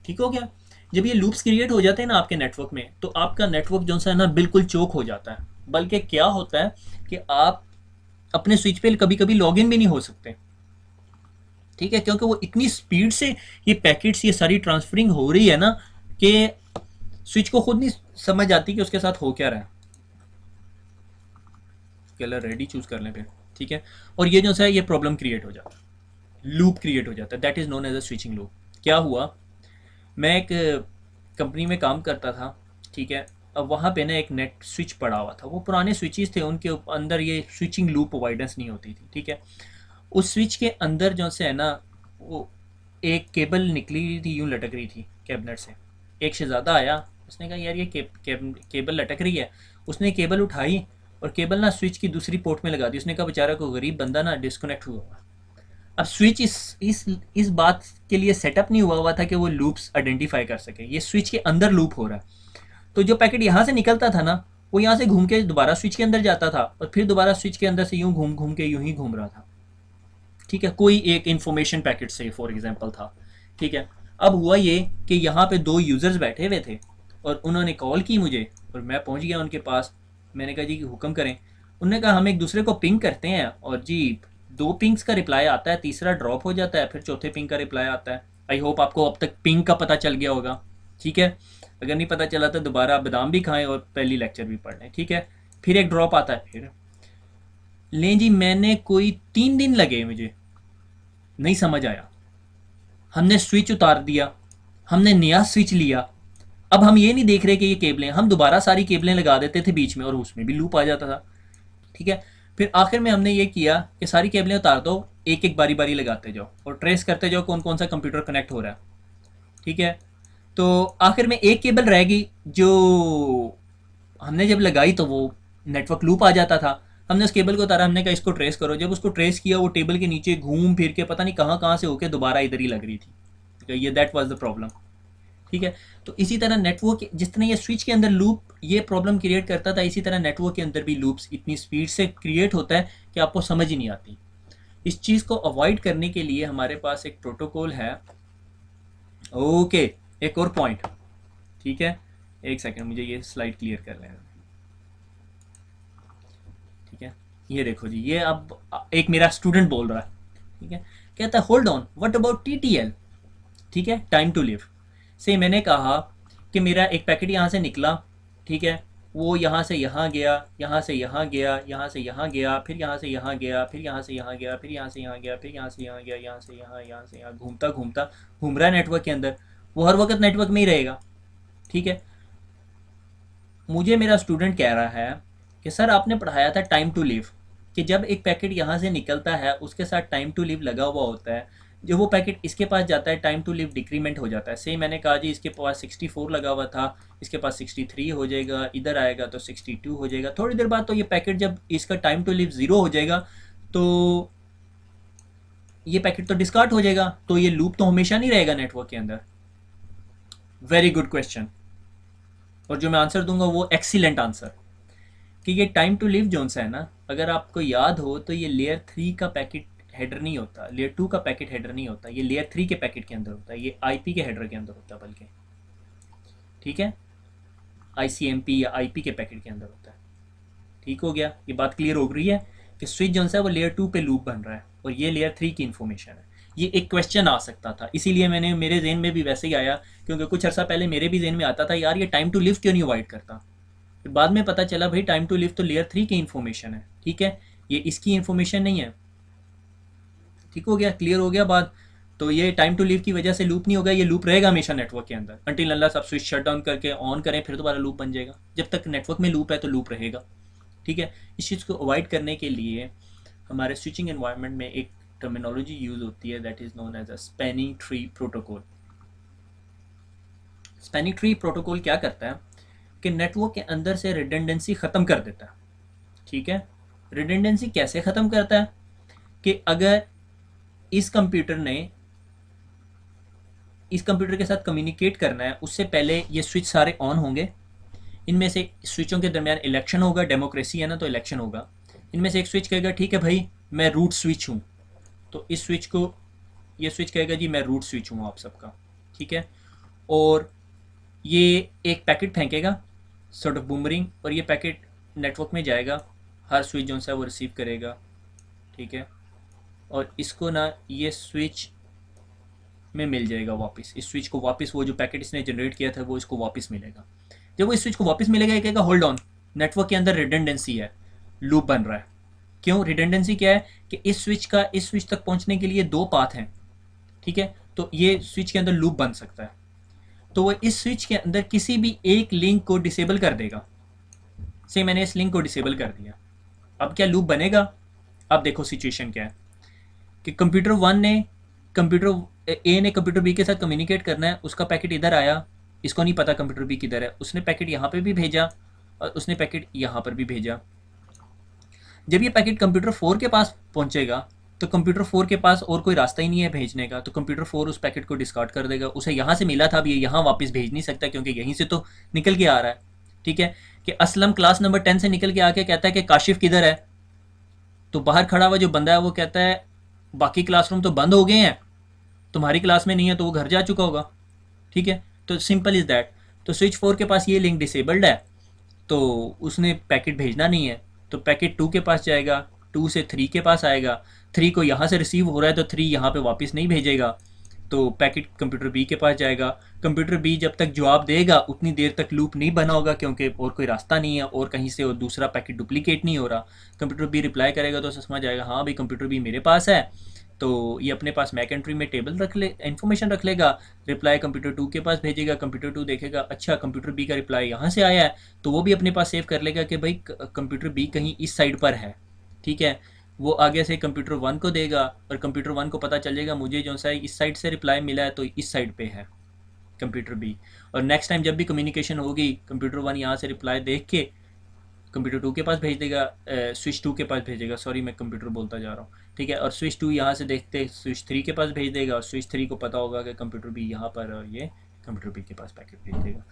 ठीक हो गया। जब ये लूप्स क्रिएट हो जाते हैं ना आपके नेटवर्क में, तो आपका नेटवर्क जो है ना बिल्कुल चोक हो जाता है। बल्कि क्या होता है कि आप अपने स्विच पे कभी कभी लॉग इन भी नहीं हो सकते, ठीक है, क्योंकि वो इतनी स्पीड से ये पैकेट्स ये सारी ट्रांसफरिंग हो रही है ना कि स्विच को खुद नहीं समझ आती कि उसके साथ हो क्या रहा है। कलर रेडी चूज कर लें फिर, ठीक है। और ये जो है ये प्रॉब्लम क्रिएट हो जाता है, लूप क्रिएट हो जाता है, that is known as a switching loop. क्या हुआ, मैं एक कंपनी में काम करता था, ठीक है। अब वहाँ पे ना एक नेट स्विच पड़ा हुआ था, वो पुराने स्विचेस थे, उनके अंदर ये स्विचिंग लूप अवॉइडेंस नहीं होती थी, ठीक है। उस स्विच के अंदर जो से है ना वो एक केबल निकली हुई थी, यूं लटक रही थी कैबिनेट से। एक शहजादा आया, उसने कहा यार ये केबल लटक रही है। उसने केबल उठाई और केबल ना स्विच की दूसरी पोर्ट में लगा दी। उसने कहा बेचारा को गरीब बंदा ना डिस्कनेक्ट हुआ हुआ। अब स्विच इस बात के लिए सेटअप नहीं हुआ हुआ था कि वो लूप्स आइडेंटिफाई कर सके, ये स्विच के अंदर लूप हो रहा है। तो जो पैकेट यहाँ से निकलता था ना वो यहाँ से घूम के दोबारा स्विच के अंदर जाता था और फिर दोबारा स्विच के अंदर से यूं घूम घूम के यूं ही घूम रहा था, ठीक है। कोई एक इंफॉर्मेशन पैकेट से फॉर एग्जांपल था, ठीक है। अब हुआ ये कि यहाँ पे दो यूजर्स बैठे हुए थे और उन्होंने कॉल की मुझे और मैं पहुँच गया उनके पास। मैंने कहा जी कि हुक्म करें। उन्होंने कहा हम एक दूसरे को पिंग करते हैं और जी 2 पिंग्स का रिप्लाई आता है, तीसरा ड्रॉप हो जाता है, फिर चौथे पिंग का रिप्लाई आता है। आई होप आपको अब तक पिंग का पता चल गया होगा, ठीक है। अगर नहीं पता चला तो दोबारा बादाम भी खाएं और पहली लेक्चर भी पढ़ लें, ठीक है। फिर एक ड्रॉप आता है, फिर लें जी। मैंने कोई 3 दिन लगे, मुझे नहीं समझ आया। हमने स्विच उतार दिया, हमने नया स्विच लिया। अब हम ये नहीं देख रहे कि ये केबलें, हम दोबारा सारी केबलें लगा देते थे बीच में और उसमें भी लूप आ जाता था, ठीक है। फिर आखिर में हमने ये किया कि सारी केबलें उतार दो, एक एक बारी बारी लगाते जाओ और ट्रेस करते जाओ कौन कौन सा कंप्यूटर कनेक्ट हो रहा है, ठीक है। तो आखिर में एक केबल रह गई जो हमने जब लगाई तो वो नेटवर्क लूप आ जाता था। हमने उस केबल को उतारा, हमने कहा इसको ट्रेस करो। जब उसको ट्रेस किया वो टेबल के नीचे घूम फिर के पता नहीं कहाँ कहाँ से होके दोबारा इधर ही लग रही थी। ये दैट वाज द प्रॉब्लम, ठीक है। तो इसी तरह नेटवर्क, जिस तरह ये स्विच के अंदर लूप ये प्रॉब्लम क्रिएट करता था, इसी तरह नेटवर्क के अंदर भी लूप्स इतनी स्पीड से क्रिएट होता है कि आपको समझ ही नहीं आती। इस चीज़ को अवॉइड करने के लिए हमारे पास एक प्रोटोकॉल है। ओके, एक और पॉइंट, ठीक है। एक सेकंड, मुझे ये स्लाइड क्लियर कर लें, ठीक है। ये देखो जी, ये अब एक मेरा स्टूडेंट बोल रहा है, ठीक है। कहता है hold on, what about TTL, ठीक है, टाइम टू लिव से। मैंने कहा कि मेरा एक पैकेट यहाँ से निकला, ठीक है, वो यहाँ से यहाँ गया, यहाँ से यहाँ गया, यहाँ से यहाँ गया, फिर यहाँ से यहाँ गया, फिर यहाँ से यहाँ गया, फिर यहाँ से यहाँ गया, फिर यहाँ से यहाँ गया, यहाँ से यहाँ, यहाँ से यहाँ, घूमता घूमता घूम रहा है नेटवर्क के अंदर। वो हर वक्त नेटवर्क में ही रहेगा, ठीक है। मुझे मेरा स्टूडेंट कह रहा है कि सर आपने पढ़ाया था टाइम टू लिव, कि जब एक पैकेट यहाँ से निकलता है उसके साथ टाइम टू लिव लगा हुआ होता है। जब वो पैकेट इसके पास जाता है टाइम टू लिव डिक्रीमेंट हो जाता है। सेम मैंने कहा जी इसके पास 64 लगा हुआ था, इसके पास 63 हो जाएगा, इधर आएगा तो 62 हो जाएगा। थोड़ी देर बाद तो ये पैकेट जब इसका टाइम टू लिव 0 हो जाएगा तो ये पैकेट तो डिस्कार्ड हो जाएगा। तो ये लूप तो हमेशा नहीं रहेगा नेटवर्क के अंदर। वेरी गुड क्वेश्चन, और जो मैं आंसर दूंगा वो एक्सीलेंट आंसर। कि ये टाइम टू लिव जोन सा है ना, अगर आपको याद हो तो ये लेयर 3 का पैकेट हेडर नहीं होता, लेयर 2 का पैकेट हेडर नहीं होता, ये लेयर 3 के पैकेट के अंदर होता है, ये आईपी के हेडर के अंदर होता है बल्कि, ठीक है, आईसीएमपी या आईपी के पैकेट के अंदर होता है। ठीक हो गया, ये बात क्लियर हो रही है कि स्विच जो है वो लेयर 2 पे लूप बन रहा है और ये लेयर 3 की इन्फॉर्मेशन है। ये एक क्वेश्चन आ सकता था, इसीलिए मैंने, मेरे जेन में भी वैसे ही आया, क्योंकि कुछ अर्सा पहले मेरे भी जेन में आता था यार ये टाइम टू लिव क्यों नहीं अवॉइड करता। फिर बाद में पता चला भाई टाइम टू लिव तो लेयर 3 की इन्फॉर्मेशन है, ठीक है, ये इसकी इन्फॉर्मेशन नहीं है। ठीक हो गया, क्लियर हो गया बात। तो ये टाइम टू लिव की वजह से लूप नहीं होगा, ये लूप रहेगा हमेशा नेटवर्क के अंदर अंटिल अनलेस आप स्विच शट डाउन करके ऑन करें फिर दोबारा लूप बन जाएगा। जब तक नेटवर्क में लूप है तो लूप रहेगा, ठीक है। इस चीज़ को अवॉइड करने के लिए हमारे स्विचिंग एनवायरनमेंट में एक टर्मिनोलॉजी यूज होती है that is known as a spanning tree protocol. Spanning tree protocol क्या करता है कि नेटवर्क के अंदर से रिडंडेंसी ख़त्म कर देता है। ठीक है, रिडंडेंसी कैसे ख़त्म करता है कि अगर इस कंप्यूटर ने इस कंप्यूटर के साथ कम्युनिकेट करना है, उससे पहले ये स्विच सारे ऑन होंगे। इनमें से स्विचों के दरमियान इलेक्शन होगा, डेमोक्रेसी है ना, तो इलेक्शन होगा। इनमें से एक स्विच कहेगा ठीक है भाई मैं रूट स्विच हूँ, तो इस स्विच को, ये स्विच कहेगा जी मैं रूट स्विच हूँ आप सबका, ठीक है। और ये एक पैकेट फेंकेगा सॉर्ट ऑफ बूमरिंग, और ये पैकेट नेटवर्क में जाएगा, हर स्विच जो है वो रिसीव करेगा, ठीक है। और इसको ना ये स्विच में मिल जाएगा वापस, इस स्विच को वापस वो जो पैकेट इसने जनरेट किया था वो इसको वापस मिलेगा। जब वो इस स्विच को वापस मिलेगा, ये कहेगा होल्ड ऑन, नेटवर्क के अंदर रिडंडेंसी है, लूप बन रहा है। क्यों रिडंडेंसी क्या है कि इस स्विच का इस स्विच तक पहुंचने के लिए दो पाथ हैं, ठीक है, तो ये स्विच के अंदर लूप बन सकता है। तो वो इस स्विच के अंदर किसी भी एक लिंक को डिसेबल कर देगा। से मैंने इस लिंक को डिसेबल कर दिया, अब क्या लूप बनेगा? अब देखो सिचुएशन क्या है कि कंप्यूटर ए ने कंप्यूटर बी के साथ कम्युनिकेट करना है, उसका पैकेट इधर आया, इसको नहीं पता कंप्यूटर बी किधर है, उसने पैकेट यहाँ पे भी भेजा और उसने पैकेट यहाँ पर भी भेजा। जब ये पैकेट कंप्यूटर 4 के पास पहुंचेगा तो कंप्यूटर 4 के पास और कोई रास्ता ही नहीं है भेजने का, तो कंप्यूटर 4 उस पैकेट को डिस्कार्ड कर देगा। उसे यहाँ से मिला था, अब ये यहाँ वापस भेज नहीं सकता क्योंकि यहीं से तो निकल के आ रहा है, ठीक है। कि असलम क्लास नंबर 10 से निकल के आके कहता है कि काशिफ किधर है, तो बाहर खड़ा हुआ जो बंदा है वो कहता है बाकी क्लासरूम तो बंद हो गए हैं, तुम्हारी क्लास में नहीं है, तो वो घर जा चुका होगा, ठीक है। तो सिंपल इज़ दैट। तो स्विच 4 के पास ये लिंक डिसेबल्ड है, तो उसने पैकेट भेजना नहीं है, तो पैकेट 2 के पास जाएगा, 2 से 3 के पास आएगा, 3 को यहाँ से रिसीव हो रहा है तो 3 यहाँ पे वापस नहीं भेजेगा, तो पैकेट कंप्यूटर बी के पास जाएगा। कंप्यूटर बी जब तक जवाब देगा उतनी देर तक लूप नहीं बना होगा क्योंकि और कोई रास्ता नहीं है और कहीं से और दूसरा पैकेट डुप्लीकेट नहीं हो रहा। कंप्यूटर बी रिप्लाई करेगा तो समझ जाएगा हाँ भाई कंप्यूटर बी मेरे पास है, तो ये अपने पास मैक एंट्री में टेबल रख ले, इन्फॉर्मेशन रख लेगा, रिप्लाई कंप्यूटर 2 के पास भेजेगा, कंप्यूटर 2 देखेगा अच्छा कंप्यूटर बी का रिप्लाई यहाँ से आया है, तो वो भी अपने पास सेव कर लेगा कि भाई कंप्यूटर बी कहीं इस साइड पर है, ठीक है। वो आगे से कंप्यूटर 1 को देगा और कंप्यूटर 1 को पता चल जाएगा मुझे जो सा इस साइड से रिप्लाई मिला है तो इस साइड पे है कंप्यूटर बी। और नेक्स्ट टाइम जब भी कम्युनिकेशन होगी कंप्यूटर 1 यहाँ से रिप्लाई देख के कंप्यूटर 2 के पास भेज देगा, स्विच 2 के पास भेजेगा, सॉरी मैं कंप्यूटर बोलता जा रहा हूँ, ठीक है। और स्विच 2 यहाँ से देखते स्विच 3 के पास भेज देगा और स्विच 3 को पता होगा कि कंप्यूटर बी यहाँ पर है और ये कंप्यूटर बी के पास पैकेट भेज देगा।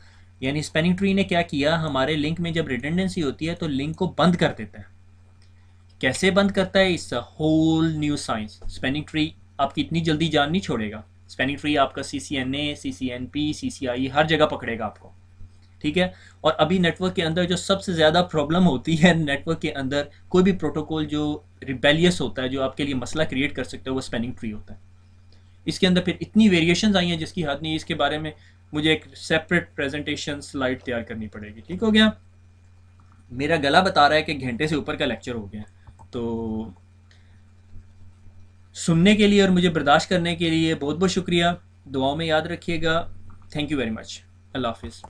यानी स्पैनिंग ट्री ने क्या किया, हमारे लिंक में जब रिडंडेंसी होती है तो लिंक को बंद कर देता है। कैसे बंद करता है, it's a whole new science. Spanning tree आपकी इतनी जल्दी जान नहीं छोड़ेगा। स्पैनिंग ट्री आपका CCNA, CCNP, CCIE हर जगह पकड़ेगा आपको, ठीक है। और अभी नेटवर्क के अंदर जो सबसे ज़्यादा प्रॉब्लम होती है, नेटवर्क के अंदर कोई भी प्रोटोकॉल जो रिबेलियस होता है, जो आपके लिए मसला क्रिएट कर सकता है, वो स्पैनिंग ट्री होता है। इसके अंदर फिर इतनी वेरिएशंस आई हैं जिसकी हद नहीं, इसके बारे में मुझे एक सेपरेट प्रेजेंटेशन स्लाइड तैयार करनी पड़ेगी, ठीक हो गया। मेरा गला बता रहा है कि घंटे से ऊपर का लेक्चर हो गया, तो सुनने के लिए और मुझे बर्दाश्त करने के लिए बहुत बहुत शुक्रिया। दुआओं में याद रखिएगा। Thank you very much. Allah हाफिज़।